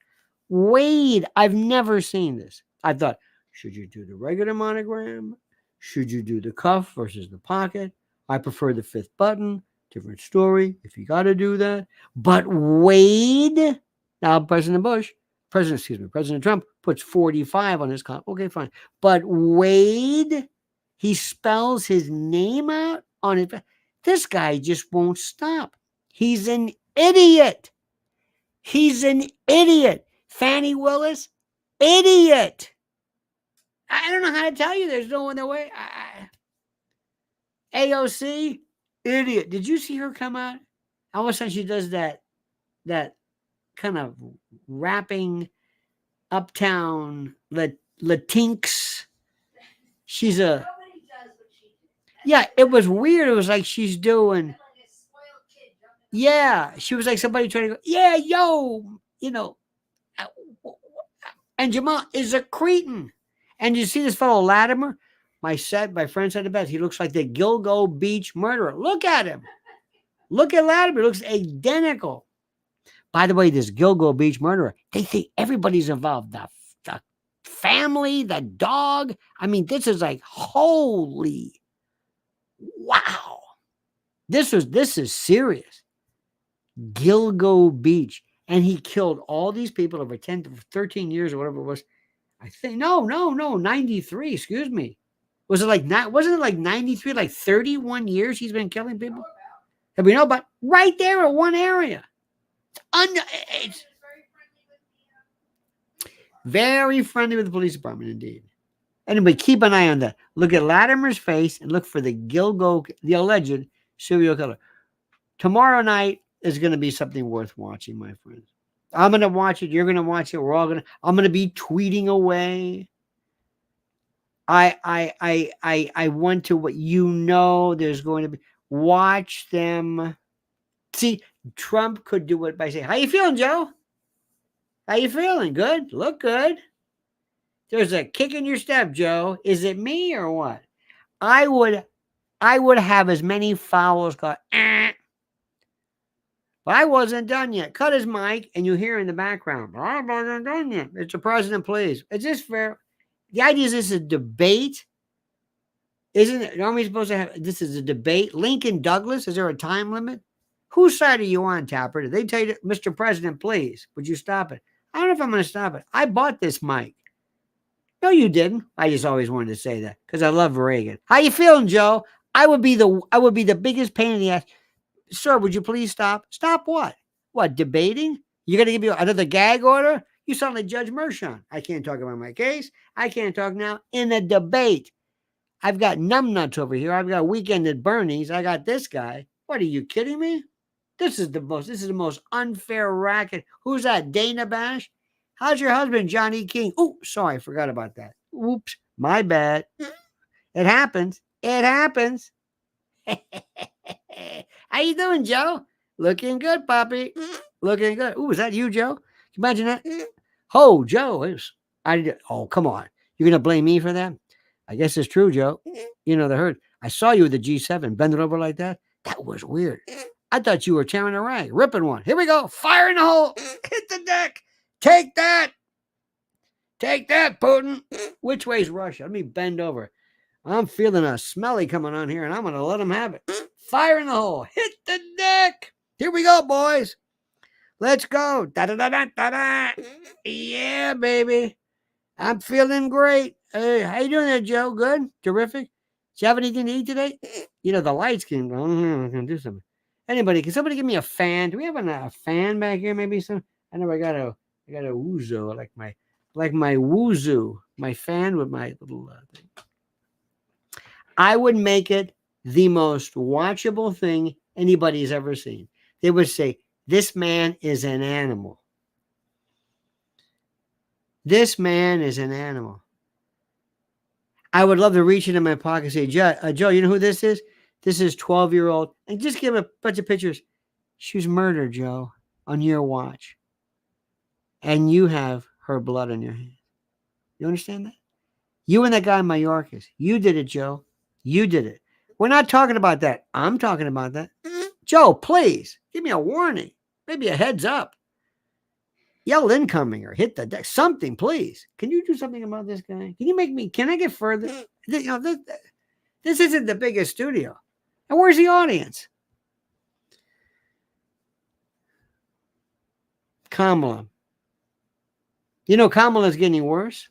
Wade, I've never seen this. I thought, should you do the regular monogram? Should you do the cuff versus the pocket? I prefer the fifth button. Different story if you got to do that. But Wade, now President Trump puts 45 on his cuff. Okay, fine. But Wade, he spells his name out on it. This guy just won't stop. He's an idiot. Fannie Willis, idiot. I don't know how to tell you. There's no other way. AOC, idiot. Did you see her come out? All of a sudden she does that kind of rapping uptown Latinx. She's a... Yeah, it was weird. It was like she's doing... Yeah, she was like somebody trying to go, yeah, yo, And Jamal is a cretin. And you see this fellow Latimer? My friend said the best. He looks like the Gilgo Beach murderer. Look at him. Look at Latimer. He looks identical. By the way, this Gilgo Beach murderer, they think everybody's involved. The family, the dog. I mean, this is like, holy wow. This is serious. Gilgo Beach. And he killed all these people over 10 to 13 years or whatever it was. I think, no, 93, excuse me. Wasn't it like 93, like 31 years he's been killing people? And we know about right there in one area. It's very friendly with the police department, indeed. Anyway, keep an eye on that. Look at Latimer's face and look for the alleged serial killer. Tomorrow night is going to be something worth watching, my friends. I'm going to watch it. You're going to watch it. I'm going to be tweeting away. I want to, what there's going to be, watch them. See, Trump could do it by saying, how you feeling, Joe? How you feeling? Good? Look good. There's a kick in your step, Joe. Is it me or what? I would have as many fouls go, but I wasn't done yet. Cut his mic and you hear in the background, I wasn't done yet. It's the president, please. Is this fair? The idea is this is a debate. Isn't it? Aren't we supposed to have, this is a debate? Lincoln Douglas, is there a time limit? Whose side are you on, Tapper? Did they tell you, Mr. President, please, would you stop it? I don't know if I'm going to stop it. I bought this mic. No, you didn't. I just always wanted to say that because I love Reagan. How you feeling, Joe? I would be the biggest pain in the ass. Sir, would you please stop? Stop what? What, debating? You're going to give me another gag order? You sound like Judge Mershon. I can't talk about my case. I can't talk now in a debate. I've got numbnuts over here. I've got Weekend at Bernie's. I got this guy. What, are you kidding me? This is the most unfair racket. Who's that? Dana Bash? How's your husband, Johnny King? Oh, sorry, I forgot about that. Oops, my bad. It happens. It happens. How you doing, Joe? Looking good, Poppy. Looking good. Ooh, is that you, Joe? Can you imagine that? Oh, Joe. Oh, come on. You're going to blame me for that? I guess it's true, Joe. You know the herd. I saw you with the G7 bending over like that. That was weird. I thought you were tearing a rag, ripping one. Here we go. Fire in the hole. Hit the deck. Take that. Take that, Putin. Which way's Russia? Let me bend over. I'm feeling a smelly coming on here, and I'm going to let him have it. Fire in the hole. Hit the deck. Here we go, boys. Let's go. Da-da-da-da-da-da. Yeah, baby. I'm feeling great. Hey, how you doing there, Joe? Good? Terrific? Did you have anything to eat today? You know, the lights can go. I'm going to do something. Can somebody give me a fan? Do we have a fan back here? Maybe some? I know I got a Wuzu. I like my Wuzu, my fan with my little thing. I would make it the most watchable thing anybody's ever seen. They would say, this man is an animal. This man is an animal. I would love to reach into my pocket and say, Joe, you know who this is? This is 12-year-old. And just give a bunch of pictures. She was murdered, Joe, on your watch. And you have her blood on your hands. You understand that? You and that guy in Mayorkas. You did it, Joe. You did it. We're not talking about that. I'm talking about that. Joe, please, give me a warning. Maybe a heads up. Yell incoming or hit the deck. Something, please. Can you do something about this guy? Can I get further? You know, this isn't the biggest studio. And where's the audience? Kamala. You know, Kamala's getting worse.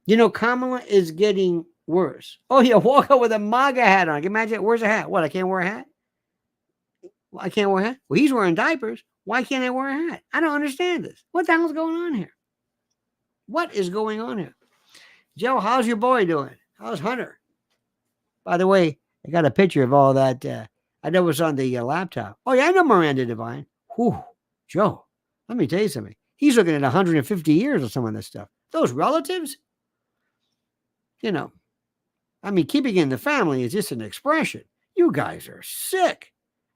You know, Kamala is getting worse. Oh, yeah, walk out with a MAGA hat on. Can you imagine? Where's a hat? What, I can't wear a hat? I can't wear a hat? Well, he's wearing diapers. Why can't I wear a hat? I don't understand this. What the hell's going on here? What is going on here? Joe, how's your boy doing? How's Hunter? By the way, I got a picture of all that. I know it was on the laptop. Oh, yeah, I know Miranda Devine. Whew, Joe, let me tell you something. He's looking at 150 years of some of this stuff. Those relatives, you know, I mean, keeping it in the family is just an expression. You guys are sick.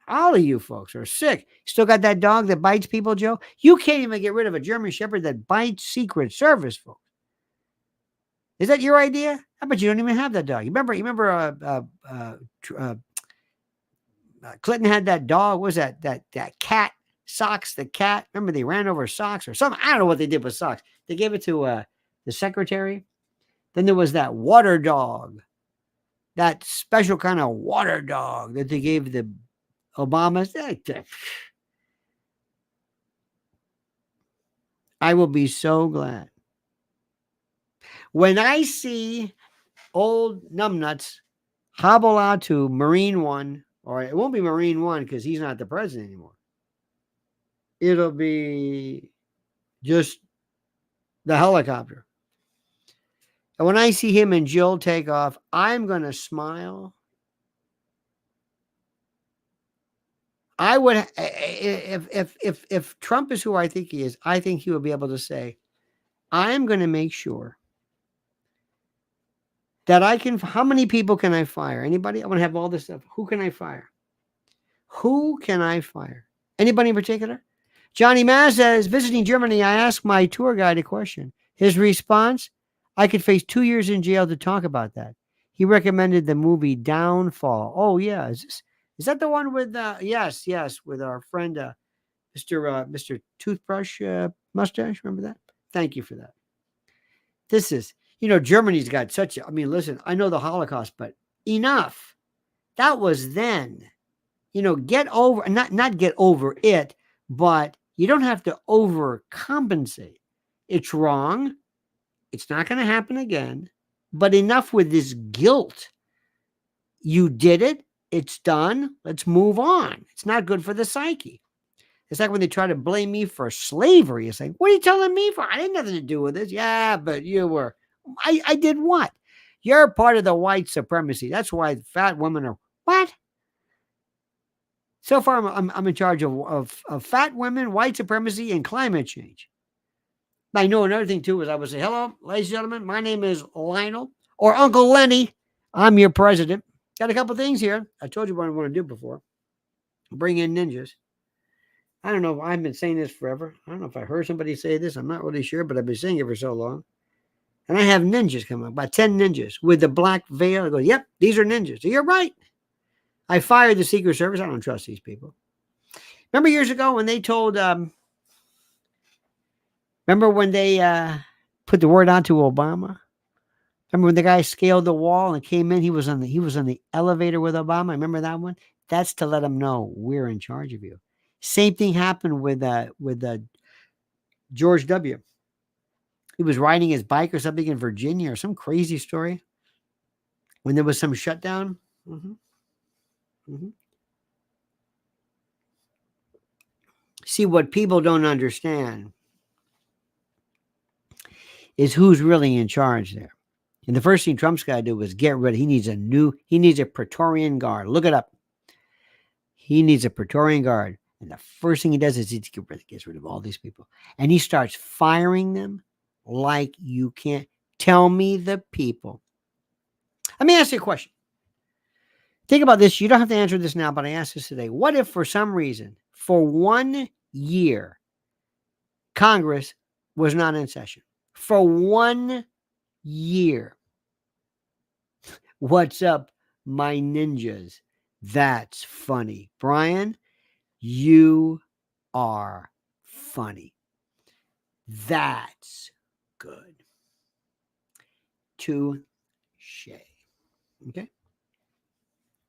All of you folks are sick. Still got that dog that bites people, Joe? You can't even get rid of a German Shepherd that bites Secret Service, folks. Is that your idea? I bet you don't even have that dog. You remember Clinton had that dog. What was that cat? Socks, the cat. Remember they ran over socks or something? I don't know what they did with socks. They gave it to the secretary. Then there was that water dog. That special kind of water dog that they gave the Obamas. I will be so glad when I see old numbnuts hobble out to Marine One, or it won't be Marine One because he's not the president anymore. It'll be just the helicopter. And when I see him and Jill take off, I'm going to smile. I would, if Trump is who I think he is, I think he will be able to say, I am going to make sure that I can, how many people can I fire? Anybody? I want to have all this stuff. Who can I fire? Who can I fire? Anybody in particular? Johnny Maz says, visiting Germany, I asked my tour guide a question. His response, I could face 2 years in jail to talk about that. He recommended the movie Downfall. Oh, yeah. Is that the one with, yes, with our friend, Mr. Toothbrush Mustache? Remember that? Thank you for that. This is, Germany's got such a, listen, I know the Holocaust, but enough. That was then. Get over, not get over it, but you don't have to overcompensate. It's wrong. It's not going to happen again, but enough with this guilt. You did it. It's done. Let's move on. It's not good for the psyche. It's like when they try to blame me for slavery. It's like, what are you telling me for? I had nothing to do with this. Yeah, but you were. I did what? You're part of the white supremacy. That's why fat women are, what? So far, I'm in charge of fat women, white supremacy, and climate change. I know another thing, too, is I would say, hello, ladies and gentlemen, my name is Lionel, or Uncle Lenny. I'm your president. Got a couple things here. I told you what I want to do before. Bring in ninjas. I don't know. I've been saying this forever. I don't know if I heard somebody say this. I'm not really sure, but I've been saying it for so long. And I have ninjas coming up, about 10 ninjas with the black veil. I go, yep, these are ninjas. So you're right. I fired the Secret Service. I don't trust these people. Remember years ago when they told, remember when they put the word out to Obama? Remember when the guy scaled the wall and came in? He was on the elevator with Obama. Remember that one? That's to let him know we're in charge of you. Same thing happened with George W. He was riding his bike or something in Virginia or some crazy story when there was some shutdown. See, what people don't understand is who's really in charge there. And the first thing Trump's got to do is get rid of, he needs a Praetorian Guard. Look it up. He needs a Praetorian Guard. And the first thing he does is he gets rid of all these people. And he starts firing them like you can't. Tell me the people. Let me ask you a question. Think about this. You don't have to answer this now, but I asked this today. What if for some reason, for 1 year, Congress was not in session? For 1 year. What's up, my ninjas? That's funny. Brian, you are funny. That's good. Touche. Okay?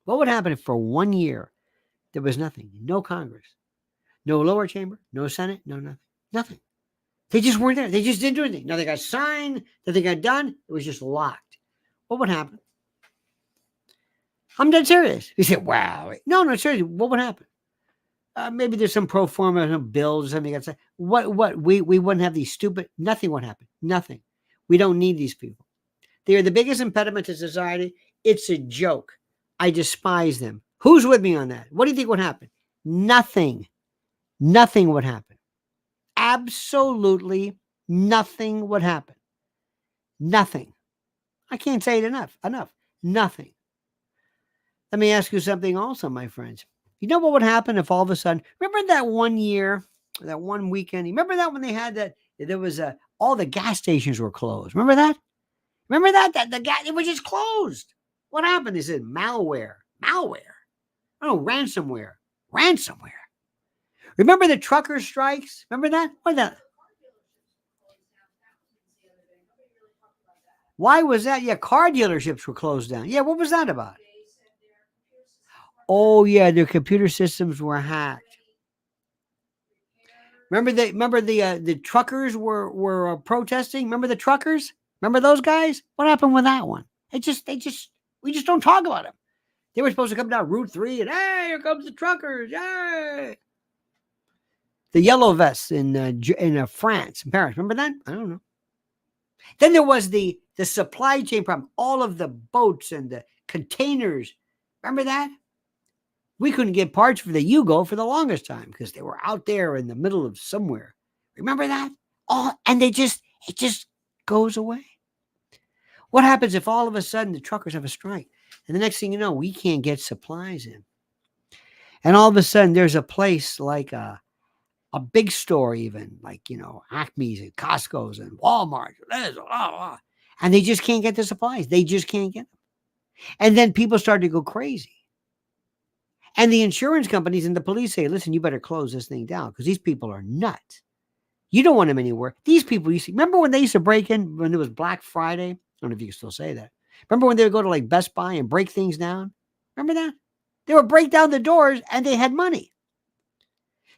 What would happen if for 1 year there was nothing? No Congress, no lower chamber, no Senate, no nothing. Nothing. They just weren't there. They just didn't do anything. Nothing got signed, nothing got done. It was just locked. What would happen? I'm dead serious. You say, wow. No, seriously, what would happen? Maybe there's some pro forma, some bills or something. We wouldn't have these stupid, nothing would happen. Nothing. We don't need these people. They are the biggest impediment to society. It's a joke. I despise them. Who's with me on that? What do you think would happen? Nothing. Nothing would happen. Absolutely nothing would happen. Nothing. I can't say it enough. Nothing. Let me ask you something also, my friends. You know what would happen if all of a sudden, remember that one year, that one weekend? Remember that when they had that, there was all the gas stations were closed. Remember that? Remember that the gas, it was just closed. What happened? They said malware. Oh, ransomware. Remember the trucker strikes? Remember that? What that? Why was that? Yeah, car dealerships were closed down. Yeah, what was that about? Oh, yeah, their computer systems were hacked. Remember the truckers were protesting? Remember the truckers? Remember those guys? What happened with that one? We just don't talk about them. They were supposed to come down Route 3 and hey, here comes the truckers. Yay! The yellow vests in France, in Paris. Remember that? I don't know. Then there was the supply chain problem. All of the boats and the containers. Remember that? We couldn't get parts for the Yugo for the longest time because they were out there in the middle of somewhere. Remember that? And it just goes away. What happens if all of a sudden the truckers have a strike? And the next thing you know, we can't get supplies in. And all of a sudden there's a place like a big store, even like, Acme's and Costco's and Walmart. And they just can't get the supplies. They just can't get them. And then people start to go crazy. And the insurance companies and the police say, listen, you better close this thing down because these people are nuts. You don't want them anywhere. These people, remember when they used to break in when it was Black Friday? I don't know if you can still say that. Remember when they would go to like Best Buy and break things down? Remember that? They would break down the doors and they had money.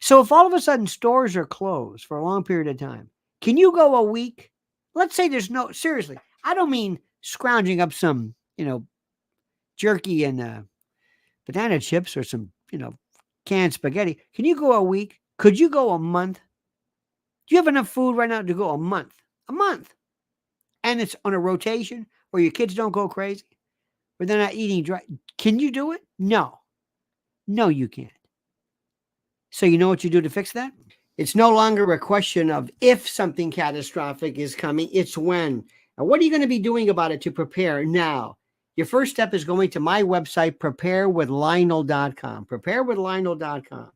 So if all of a sudden stores are closed for a long period of time, can you go a week? Let's say seriously, I don't mean scrounging up some, jerky and banana chips or some, canned spaghetti. Can you go a week? Could you go a month? Do you have enough food right now to go a month? A month. And it's on a rotation where your kids don't go crazy, where they're not eating dry. Can you do it? No. No, you can't. So you know what you do to fix that? It's no longer a question of if something catastrophic is coming, it's when. And what are you going to be doing about it to prepare now? Your first step is going to my website, preparewithlionel.com, preparewithlionel.com.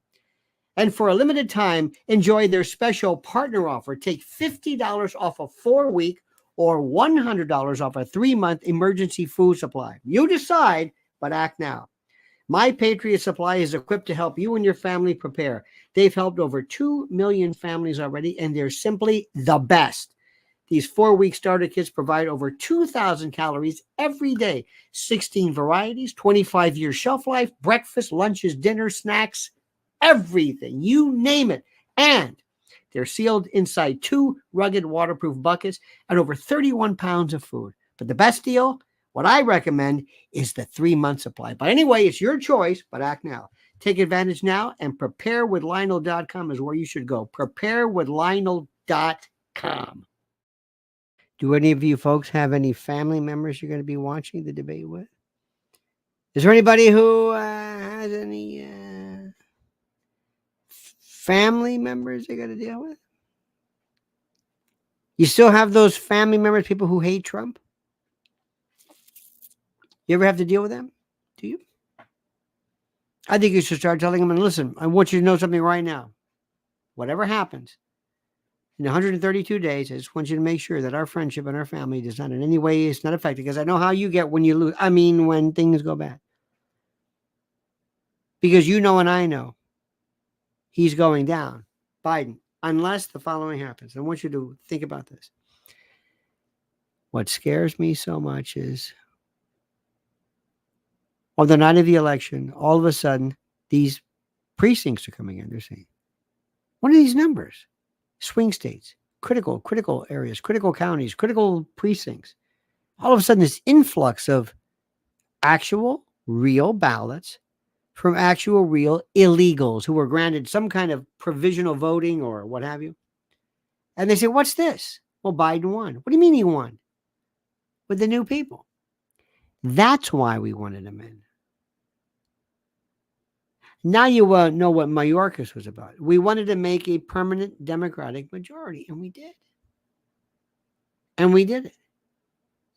And for a limited time, enjoy their special partner offer. Take $50 off a 4-week or $100 off a 3-month emergency food supply. You decide, but act now. My Patriot Supply is equipped to help you and your family prepare. They've helped over 2 million families already, and they're simply the best. These 4-week starter kits provide over 2,000 calories every day, 16 varieties, 25-year shelf life, breakfast, lunches, dinners, snacks, everything, you name it. And they're sealed inside 2 rugged waterproof buckets and over 31 pounds of food. But the best deal, what I recommend, is the 3-month supply. But anyway, it's your choice, but act now. Take advantage now, and preparewithlionel.com is where you should go. Preparewithlionel.com. Do any of you folks have any family members you're going to be watching the debate with? Is there anybody who has any family members they got to deal with? You still have those family members, people who hate Trump? You ever have to deal with them? Do you? I think you should start telling them, and listen, I want you to know something right now. Whatever happens, in 132 days, I just want you to make sure that our friendship and our family does not in any way is not affected, because I know how you get when you lose. I mean, when things go bad. Because you know and I know he's going down, Biden, unless the following happens. I want you to think about this. What scares me so much is on the night of the election, all of a sudden, these precincts are coming in. They're saying, what are these numbers? Swing states, critical areas, critical counties, critical precincts. All of a sudden, this influx of actual, real ballots from actual, real illegals who were granted some kind of provisional voting or what have you. And they say, what's this? Well, Biden won. What do you mean he won? With the new people. That's why we wanted him in. Now you know what Mayorkas was about. We wanted to make a permanent Democratic majority, and we did. And we did it.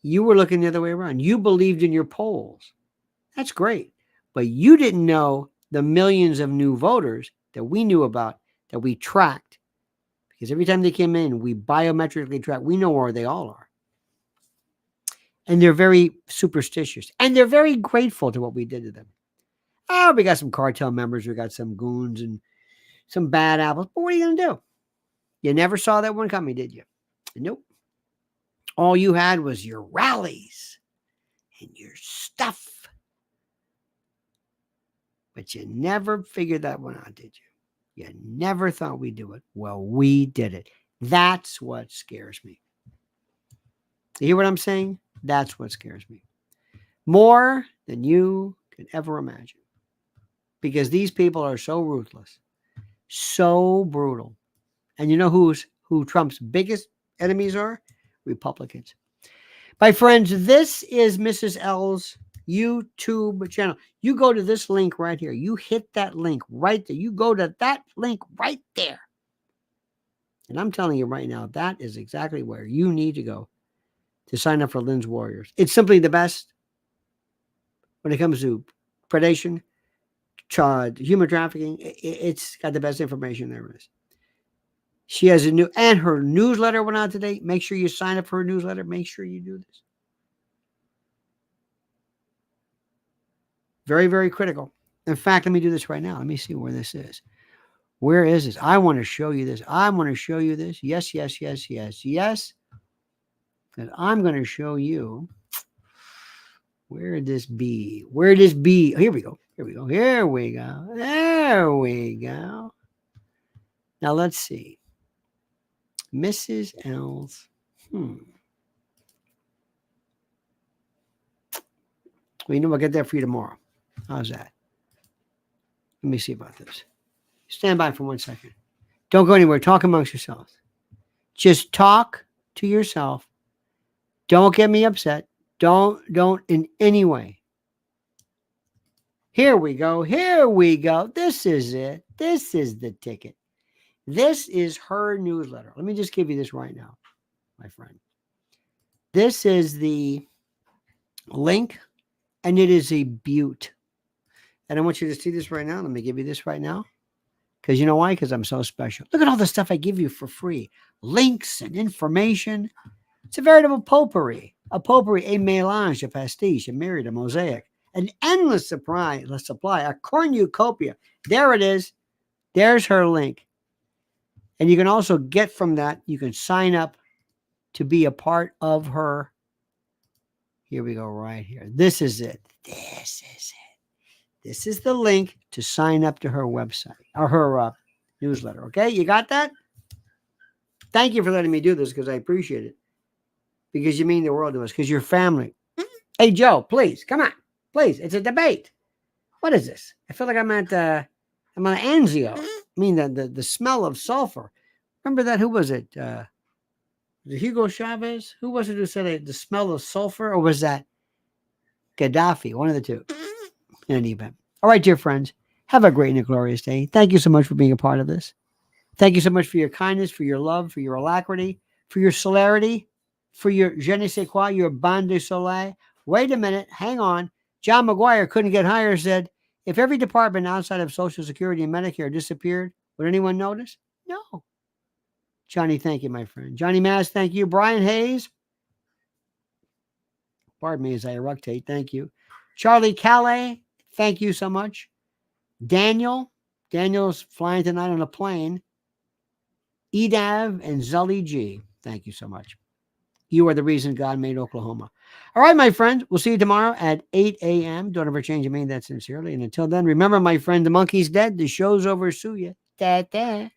You were looking the other way around. You believed in your polls. That's great. But you didn't know the millions of new voters that we knew about, that we tracked, because every time they came in, we biometrically track. We know where they all are. And they're very superstitious. And they're very grateful to what we did to them. Oh, we got some cartel members. We got some goons and some bad apples. But what are you going to do? You never saw that one coming, did you? Nope. All you had was your rallies and your stuff. But you never figured that one out, did you? You never thought we'd do it. Well, we did it. That's what scares me. You hear what I'm saying? That's what scares me. More than you can ever imagine. Because these people are so ruthless, so brutal. And you know who Trump's biggest enemies are? Republicans. My friends, this is Mrs. L's YouTube channel. You go to this link right here. You hit that link right there. You go to that link right there. And I'm telling you right now, that is exactly where you need to go to sign up for Lynn's Warriors. It's simply the best when it comes to predation, human trafficking. It's got the best information there is. She has her newsletter went out today. Make sure you sign up for her newsletter. Make sure you do this. Very, very critical. In fact, let me do this right now. Let me see where this is. Where is this? I want to show you this. I want to show you this. Yes, yes, yes, yes, yes. Because I'm going to show you. Where would this be? Where would this be? Here we go. Here we go. Here we go. There we go. Now let's see. Mrs. L's. Well, you know, I'll get that for you tomorrow. How's that? Let me see about this. Stand by for 1 second. Don't go anywhere. Talk amongst yourselves. Just talk to yourself. Don't get me upset. Don't in any way. Here we go. Here we go. This is it. This is the ticket. This is her newsletter. Let me just give you this right now, my friend. This is the link, and it is a beaut. And I want you to see this right now. Let me give you this right now. Because you know why? Because I'm so special. Look at all the stuff I give you for free. Links and information. It's a veritable potpourri. A potpourri, a mélange, a pastiche, a myriad, a mosaic. An endless supply, a cornucopia. There it is. There's her link. And you can also get from that, you can sign up to be a part of her. Here we go right here. This is it. This is it. This is the link to sign up to her website or her newsletter. Okay, you got that? Thank you for letting me do this because I appreciate it. Because you mean the world to us. Because you're family. Hey, Joe, please, come on. Please, it's a debate. What is this? I feel like I'm on Anzio. I mean, the smell of sulfur. Remember that? Who was it? Was it Hugo Chavez? Who was it who said it, the smell of sulfur? Or was that Gaddafi? One of the two. In any event. All right, dear friends. Have a great and a glorious day. Thank you so much for being a part of this. Thank you so much for your kindness, for your love, for your alacrity, for your celerity, for your je ne sais quoi, your bon de soleil. Wait a minute. Hang on. John McGuire couldn't get higher, said, if every department outside of Social Security and Medicare disappeared, would anyone notice? No. Johnny, thank you, my friend. Johnny Maz, thank you. Brian Hayes. Pardon me as I eructate. Thank you. Charlie Calais, thank you so much. Daniel's flying tonight on a plane. Edav and Zully G, thank you so much. You are the reason God made Oklahoma. All right, my friends, we'll see you tomorrow at 8 a.m. Don't ever change your mind that sincerely. And until then, remember, my friend, the monkey's dead. The show's over. Sue ya. Da-da.